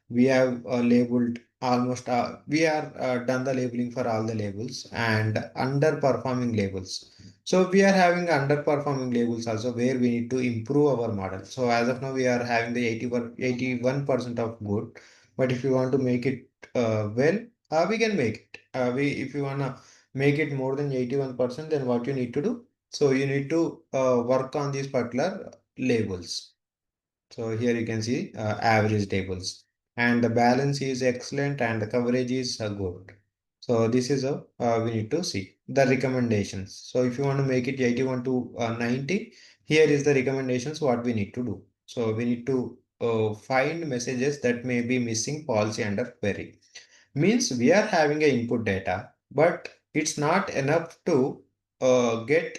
we have labeled almost, we are done the labeling for all the labels and underperforming labels. So we are having underperforming labels also where we need to improve our model. So as of now, we are having the 81% of good. But if you want to make it well, we can make it. If you wanna make it more than 81%, then what you need to do? So you need to work on these particular labels. So here you can see average tables and the balance is excellent and the coverage is good. So this is a we need to see the recommendations. So if you want to make it 81 to 90, here is the recommendations what we need to do. So we need to find messages that may be missing policy under query. Means we are having a input data, but it's not enough to get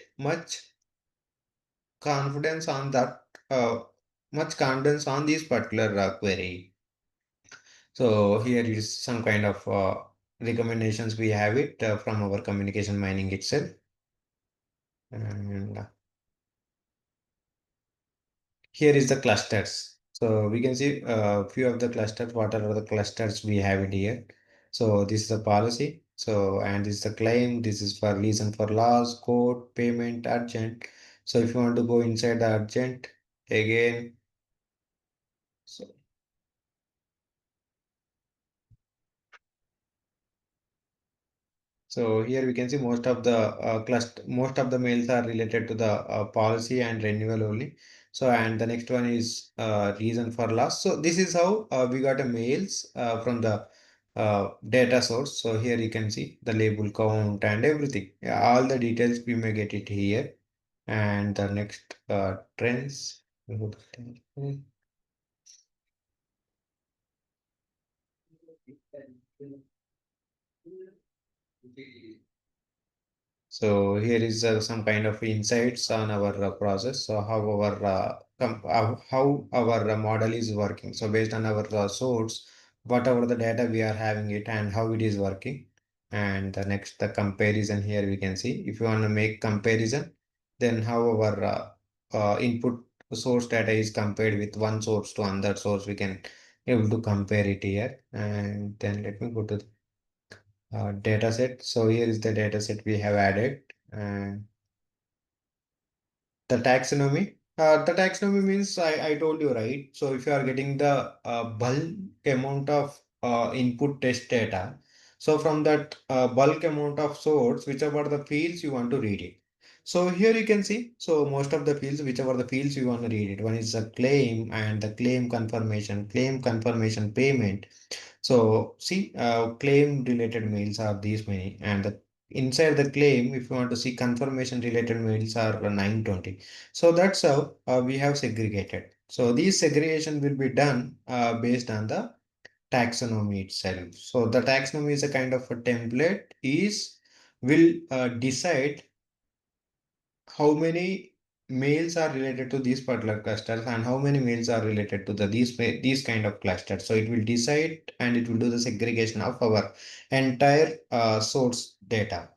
confidence on that much confidence on this particular query. So here is some kind of recommendations we have it from our communication mining itself. And here is the clusters. So we can see a few of the clusters. What are the clusters we have it here? So this is the policy. So and this is the claim. This is for reason for loss, code, payment, urgent. So if you want to go inside the urgent again. So So here we can see most of the most of the mails are related to the policy and renewal only. So, and the next one is reason for loss. So this is how we got a mails from the data source. So here you can see the label count and everything. Yeah, all the details we may get it here. And the next trends. So here is some kind of insights on our process. So how our model is working. So based on our source, whatever the data we are having it and how it is working. And the next the comparison here we can see. If you want to make comparison, then how our input source data is compared with one source to another source, we can able to compare it here. And then let me go to the data set. So here is the data set we have added. And the taxonomy. The taxonomy means I told you, right? So if you are getting the bulk amount of input test data, so from that bulk amount of source, whichever the fields you want to read it. So here you can see, so most of the fields, whichever the fields you want to read it. One is the claim and the claim confirmation payment. So see, claim related mails are these many, and inside the claim, if you want to see confirmation related mails are 920. So that's how we have segregated. So these segregation will be done based on the taxonomy itself. So the taxonomy is a kind of a template is will decide how many males are related to these particular clusters and how many males are related to these kind of clusters. So it will decide and it will do the segregation of our entire source data.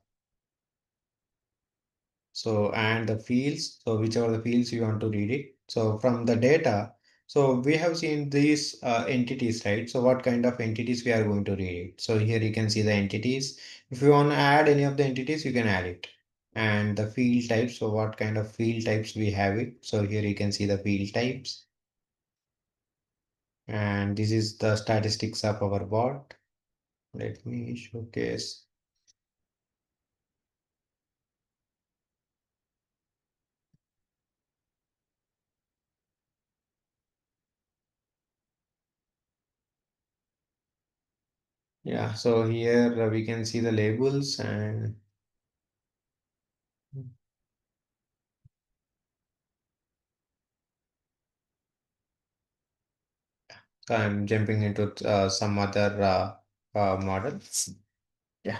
So and the fields, so whichever the fields you want to read it. So from the data, so we have seen these entities, right? So what kind of entities we are going to read it. So here you can see the entities. If you want to add any of the entities, you can add it. And the field types, so what kind of field types we have it. So here you can see the field types. And this is the statistics of our bot. Let me showcase. Yeah, so here we can see the labels and I'm jumping into some other model. Yeah.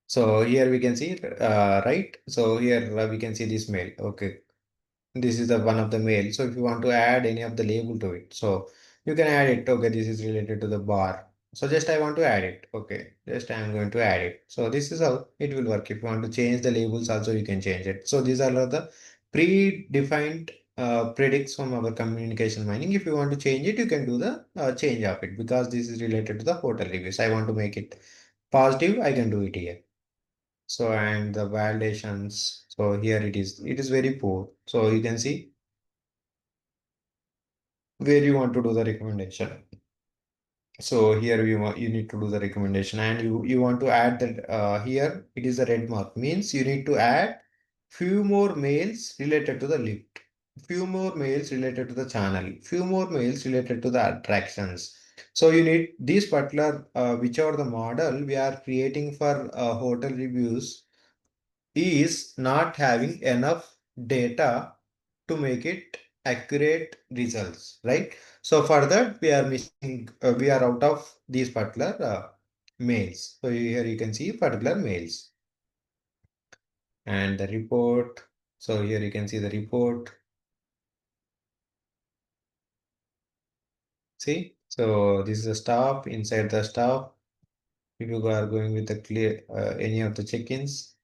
So here we can see, right? So here we can see this mail. Okay. This is the one of the mail. So if you want to add any of the label to it, so you can add it. Okay, this is related to the bar. So just I want to add it. Okay, just I'm going to add it. So this is how it will work. If you want to change the labels also, you can change it. So these are the predefined predicts from our communication mining. If you want to change it, you can do the change of it because this is related to the hotel reviews. I want to make it positive. I can do it here. So and the validations. So here it is very poor. So you can see where you want to do the recommendation. So here you need to do the recommendation and you want to add that here it is a red mark means you need to add few more mails related to the lift, few more mails related to the channel, few more mails related to the attractions. So you need this particular whichever the model we are creating for hotel reviews is not having enough data to make it accurate results, right? So for that we are missing, we are out of these particular mails. So here you can see particular mails and the report. So here you can see the report. See, so this is a stop inside the stop. If you are going with the clear any of the check-ins.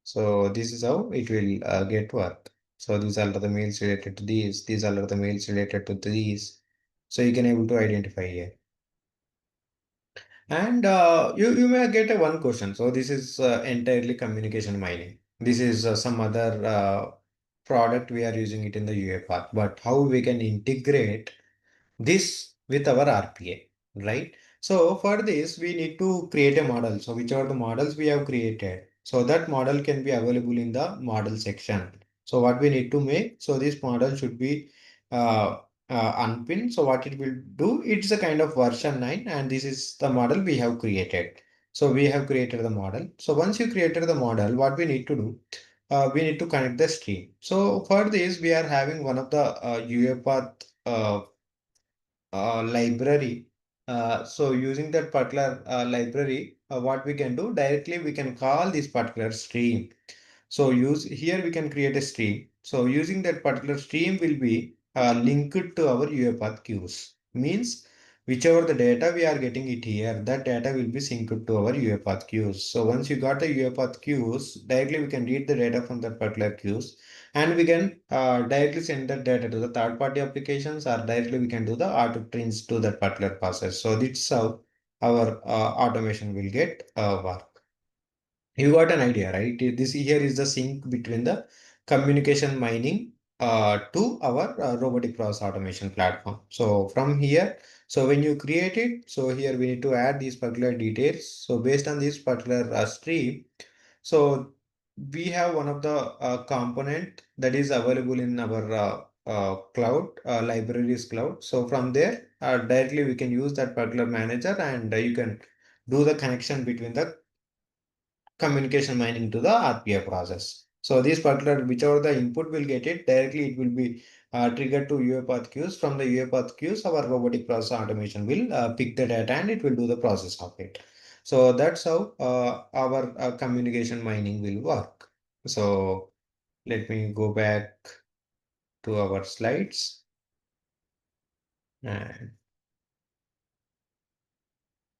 So this is how it will get work. So these are the mails related to these. These are the mails related to these. So you can able to identify here. And you may get a one question. So this is entirely communication mining. This is some other product we are using it in the UiPath. But how we can integrate this with our RPA, right? So for this, we need to create a model. So which are the models we have created? So that model can be available in the model section. So what we need to make, so this model should be unpinned. So what it will do, it's a kind of version 9, and this is the model we have created. So we have created the model. So once you created the model, what we need to do, we need to connect the stream. So for this, we are having one of the UiPath library. So using that particular library, what we can do directly, we can call this particular stream. So use here we can create a stream. So using that particular stream will be linked to our UiPath queues. Means whichever the data we are getting it here, that data will be synced to our UiPath queues. So once you got the UiPath queues, directly we can read the data from that particular queues, and we can directly send that data to the third party applications, or directly we can do the auto trains to that particular process. So this is how our automation will get work. You got an idea, right? This here is the sync between the communication mining to our robotic process automation platform. So from here, so when you create it, so here we need to add these particular details. So based on this particular stream, so we have one of the component that is available in our cloud, libraries cloud. So from there, directly we can use that particular manager, and you can do the connection between the communication mining to the RPA process. So this particular, whichever the input will get it, directly it will be triggered to UiPath queues. From the UiPath queues, our robotic process automation will pick the data and it will do the process of it. So that's how our communication mining will work. So let me go back to our slides. And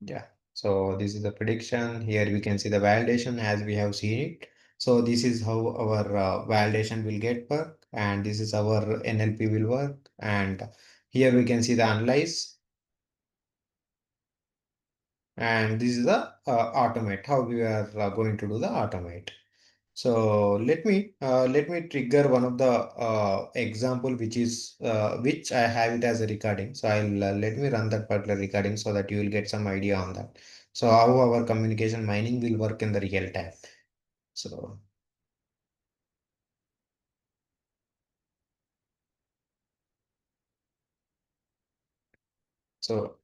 yeah, so this is the prediction. Here we can see the validation as we have seen it. So this is how our validation will get work, and this is our NLP will work. And here we can see the analyze, and this is the automate, how we are going to do the automate. So let me trigger one of the example which I have it as a recording. So I'll let me run that particular recording so that you will get some idea on that. So how our communication mining will work in the real time. So so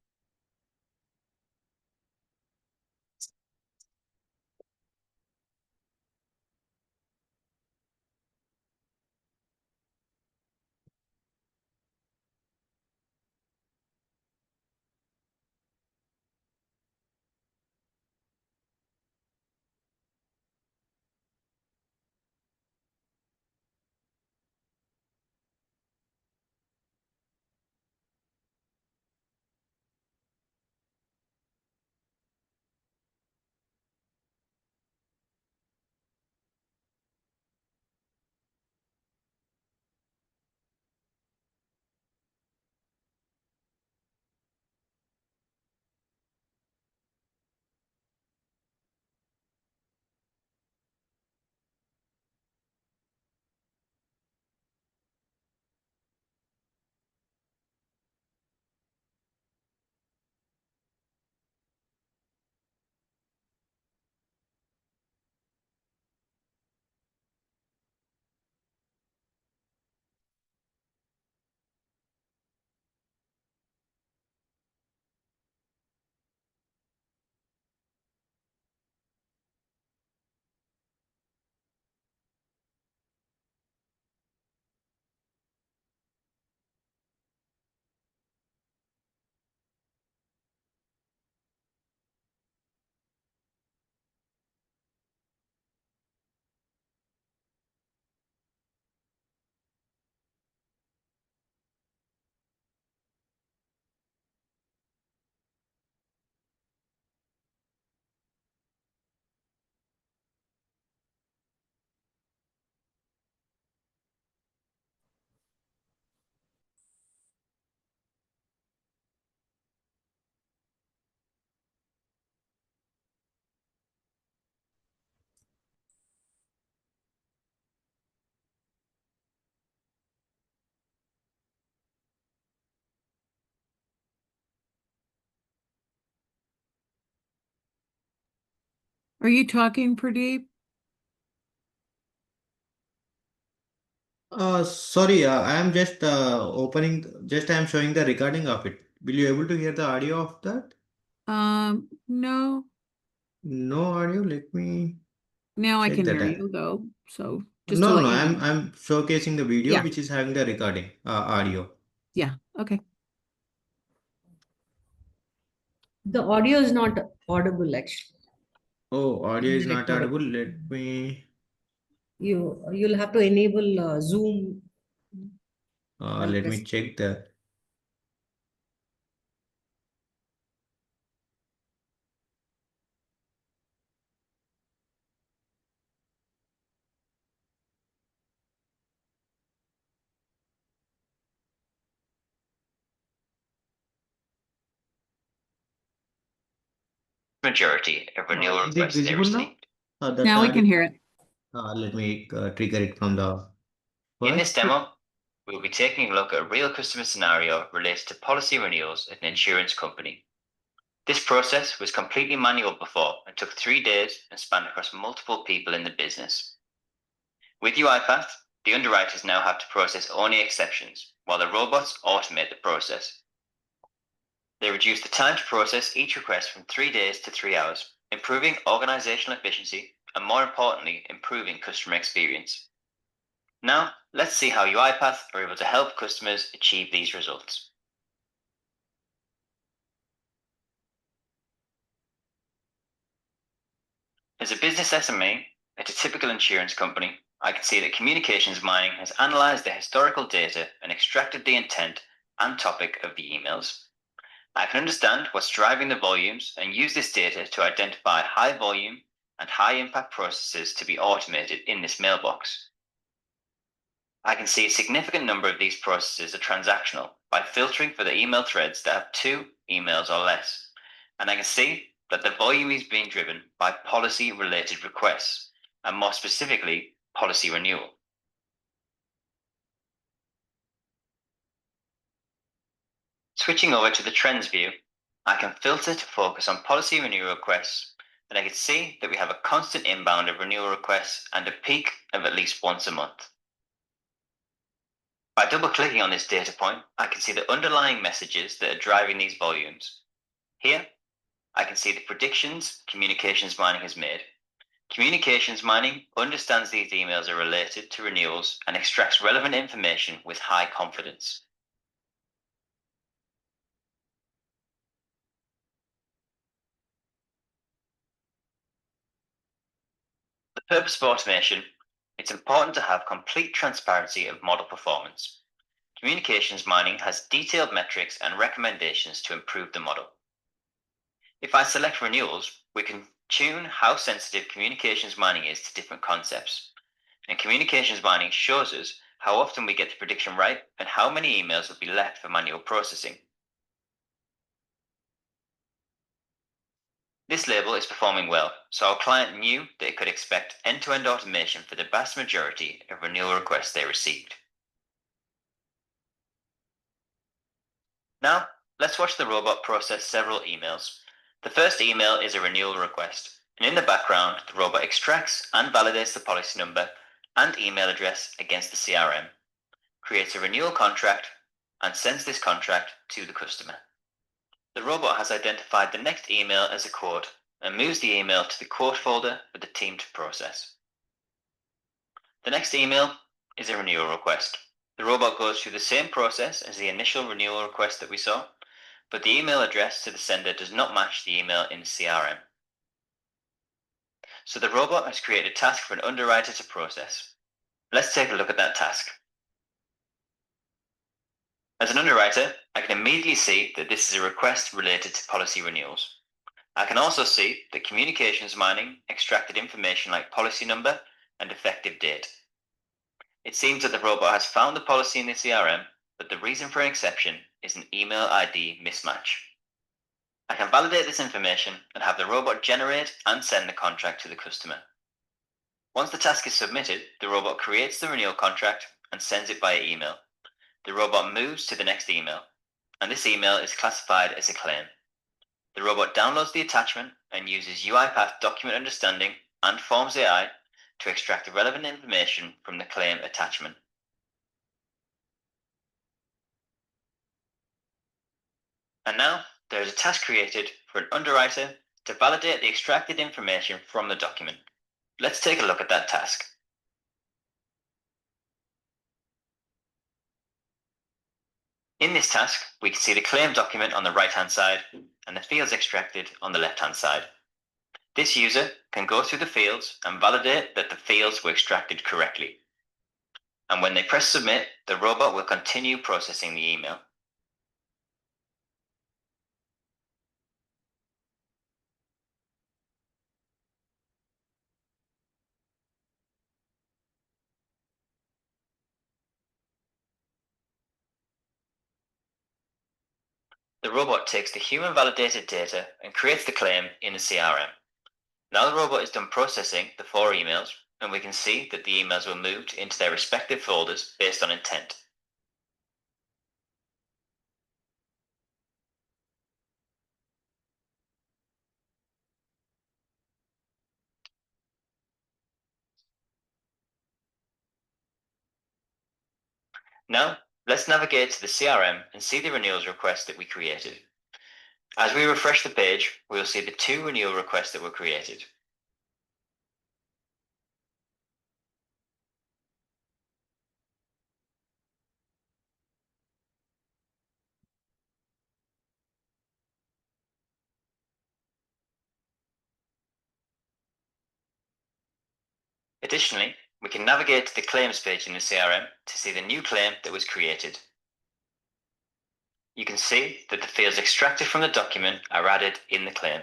Are you talking, Pradeep? Sorry, I am just I am showing the recording of it. Will you able to hear the audio of that? No, No audio. Let me now I check can that. hear you though. So just to No, let no, you know. I'm showcasing the video Yeah. which is having the recording audio. Yeah. Okay. The audio is not audible actually. Oh, audio is not Recording. audible. Let me You'll have to enable Zoom by let me pressing. check that. Majority of renewal Is it requests they visible now? received. That Now we audio. can hear it. Let me trigger it from the In this first. demo, we'll be taking a look at a real customer scenario related to policy renewals at an insurance company. This process was completely manual before and took 3 days and spanned across multiple people in the business. With UiPath, the underwriters now have to process only exceptions, while the robots automate the process. They reduce the time to process each request from 3 days to 3 hours, improving organizational efficiency and, more importantly, improving customer experience. Now, let's see how UiPath are able to help customers achieve these results. As a business SME at a typical insurance company, I can see that Communications Mining has analysed the historical data and extracted the intent and topic of the emails. I can understand what's driving the volumes and use this data to identify high volume and high impact processes to be automated in this mailbox. I can see a significant number of these processes are transactional by filtering for the email threads that have 2 emails or less. And I can see that the volume is being driven by policy related requests, and more specifically, policy renewal. Switching over to the trends view, I can filter to focus on policy renewal requests, and I can see that we have a constant inbound of renewal requests and a peak of at least once a month. By double-clicking on this data point, I can see the underlying messages that are driving these volumes. Here, I can see the predictions Communications Mining has made. Communications Mining understands these emails are related to renewals and extracts relevant information with high confidence. The purpose of automation, it's important to have complete transparency of model performance. Communications Mining has detailed metrics and recommendations to improve the model. If I select renewals, we can tune how sensitive Communications Mining is to different concepts. And Communications Mining shows us how often we get the prediction right and how many emails will be left for manual processing. This label is performing well, so our client knew they could expect end-to-end automation for the vast majority of renewal requests they received. Now, let's watch the robot process several emails. The first email is a renewal request, and in the background, the robot extracts and validates the policy number and email address against the CRM, creates a renewal contract, and sends this contract to the customer. The robot has identified the next email as a quote and moves the email to the quote folder for the team to process. The next email is a renewal request. The robot goes through the same process as the initial renewal request that we saw, but the email address to the sender does not match the email in the CRM. So the robot has created a task for an underwriter to process. Let's take a look at that task. As an underwriter, I can immediately see that this is a request related to policy renewals. I can also see that Communications Mining extracted information like policy number and effective date. It seems that the robot has found the policy in the CRM, but the reason for an exception is an email ID mismatch. I can validate this information and have the robot generate and send the contract to the customer. Once the task is submitted, the robot creates the renewal contract and sends it via email. The robot moves to the next email, and this email is classified as a claim. The robot downloads the attachment and uses UiPath Document Understanding and Forms AI to extract the relevant information from the claim attachment. And now there is a task created for an underwriter to validate the extracted information from the document. Let's take a look at that task. In this task, we can see the claim document on the right-hand side and the fields extracted on the left-hand side. This user can go through the fields and validate that the fields were extracted correctly. And when they press submit, the robot will continue processing the email. The robot takes the human validated data and creates the claim in the CRM. Now the robot is done processing the 4 emails, and we can see that the emails were moved into their respective folders based on intent. Now, let's navigate to the CRM and see the renewals request that we created. As we refresh the page, we will see the 2 renewal requests that were created. Additionally, we can navigate to the claims page in the CRM to see the new claim that was created. You can see that the fields extracted from the document are added in the claim.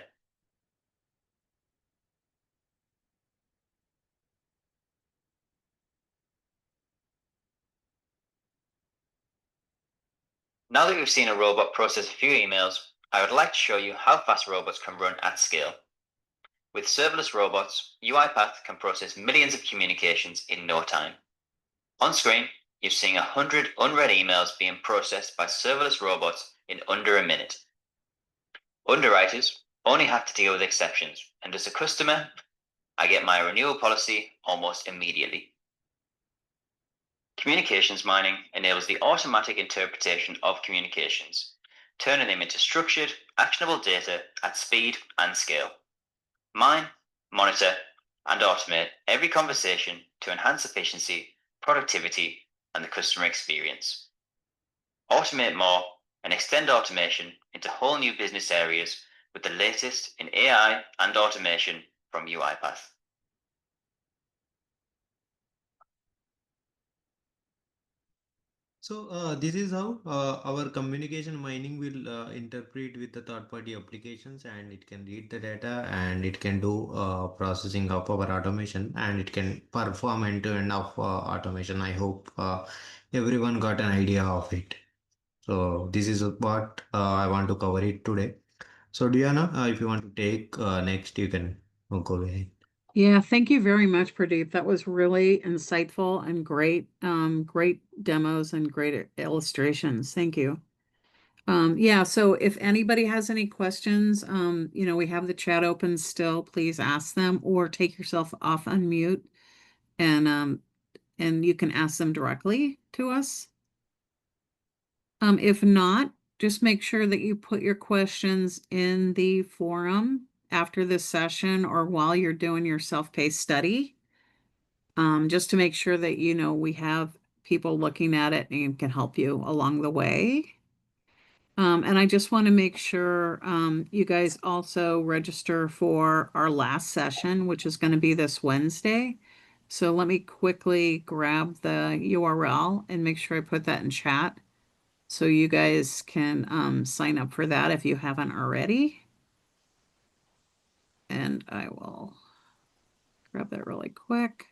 Now that we've seen a robot process a few emails, I would like to show you how fast robots can run at scale. With serverless robots, UiPath can process millions of communications in no time. On screen, you're seeing 100 unread emails being processed by serverless robots in under a minute. Underwriters only have to deal with exceptions, and as a customer, I get my renewal policy almost immediately. Communications mining enables the automatic interpretation of communications, turning them into structured, actionable data at speed and scale. Mine, monitor, and automate every conversation to enhance efficiency, productivity, and the customer experience. Automate more and extend automation into whole new business areas with the latest in AI and automation from UiPath. So this is how our communication mining will interpret with the third-party applications, and it can read the data, and it can do processing of our automation, and it can perform end-to-end of automation. I hope everyone got an idea of it. So this is what I want to cover it today. So Diana, if you want to take next, you can go ahead. Yeah, thank you very much, Pradeep. That was really insightful and great, great demos and great illustrations. Thank you. Yeah, so if anybody has any questions, we have the chat open still. Please ask them or take yourself off unmute and you can ask them directly to us. If not, just make sure that you put your questions in the forum after this session or while you're doing your self-paced study. Just to make sure that we have people looking at it and can help you along the way. And I just want to make sure you guys also register for our last session, which is going to be this Wednesday. So let me quickly grab the URL and make sure I put that in chat so you guys can sign up for that if you haven't already. And I will grab that really quick.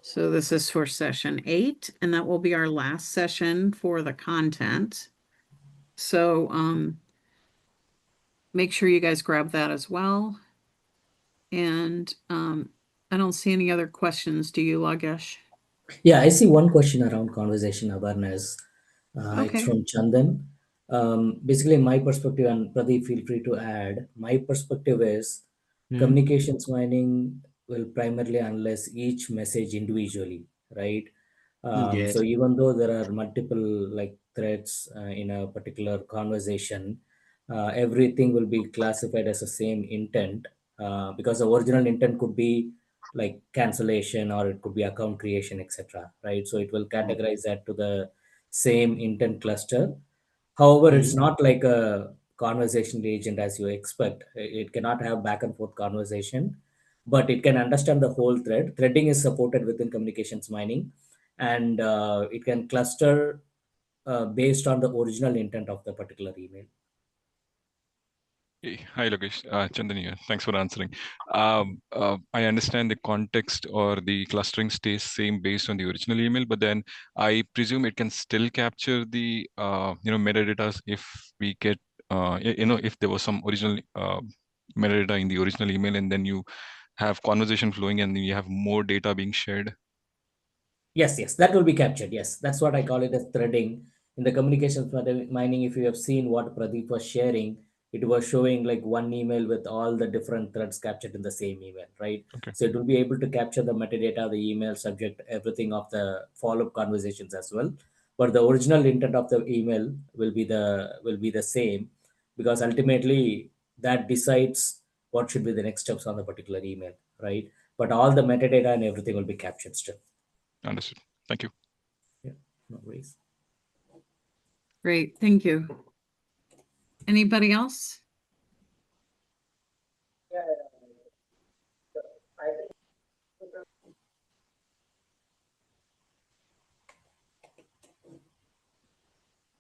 So this is for session 8, and that will be our last session for the content. So make sure you guys grab that as well. And I don't see any other questions. Do you, Lagesh? Yeah, I see one question around conversation awareness. It's Okay. from Chandan. Basically, my perspective, and Pradeep, feel free to add. My perspective is communications mining will primarily analyze each message individually, right? Yes. So even though there are multiple like threads in a particular conversation, everything will be classified as the same intent, because the original intent could be like cancellation or it could be account creation, etc. Right? So it will categorize that to the same intent cluster. However, it's Mm. not like a conversation agent as you expect. It cannot have back and forth conversation, but it can understand the whole thread. Threading is supported within communications mining, and it can cluster based on the original intent of the particular email. Hey, hi, Lokesh. Chandan here. Thanks for answering. I understand the context or the clustering stays same based on the original email, but then I presume it can still capture the metadata if we get if there was some original metadata in the original email, and then you have conversation flowing, and then you have more data being shared. Yes, yes, that will be captured. Yes, that's what I call it as threading. In the communications mining, if you have seen what Pradeep was sharing, it was showing like one email with all the different threads captured in the same email, right? Okay. So it will be able to capture the metadata, the email subject, everything of the follow-up conversations as well. But the original intent of the email will be the same, because ultimately that decides what should be the next steps on the particular email, right? But all the metadata and everything will be captured still. Understood. Thank you. Yeah, no worries. Great, thank you. Anybody else?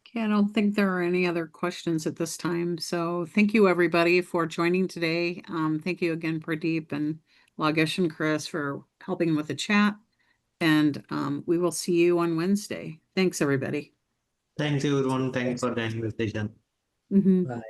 Okay, I don't think there are any other questions at this time. So thank you, everybody, for joining today. Thank you again, Pradeep and Lagesh and Chris, for helping with the chat. And we will see you on Wednesday. Thanks, everybody. Thanks everyone. Thanks for joining the session. Mhm. Bye.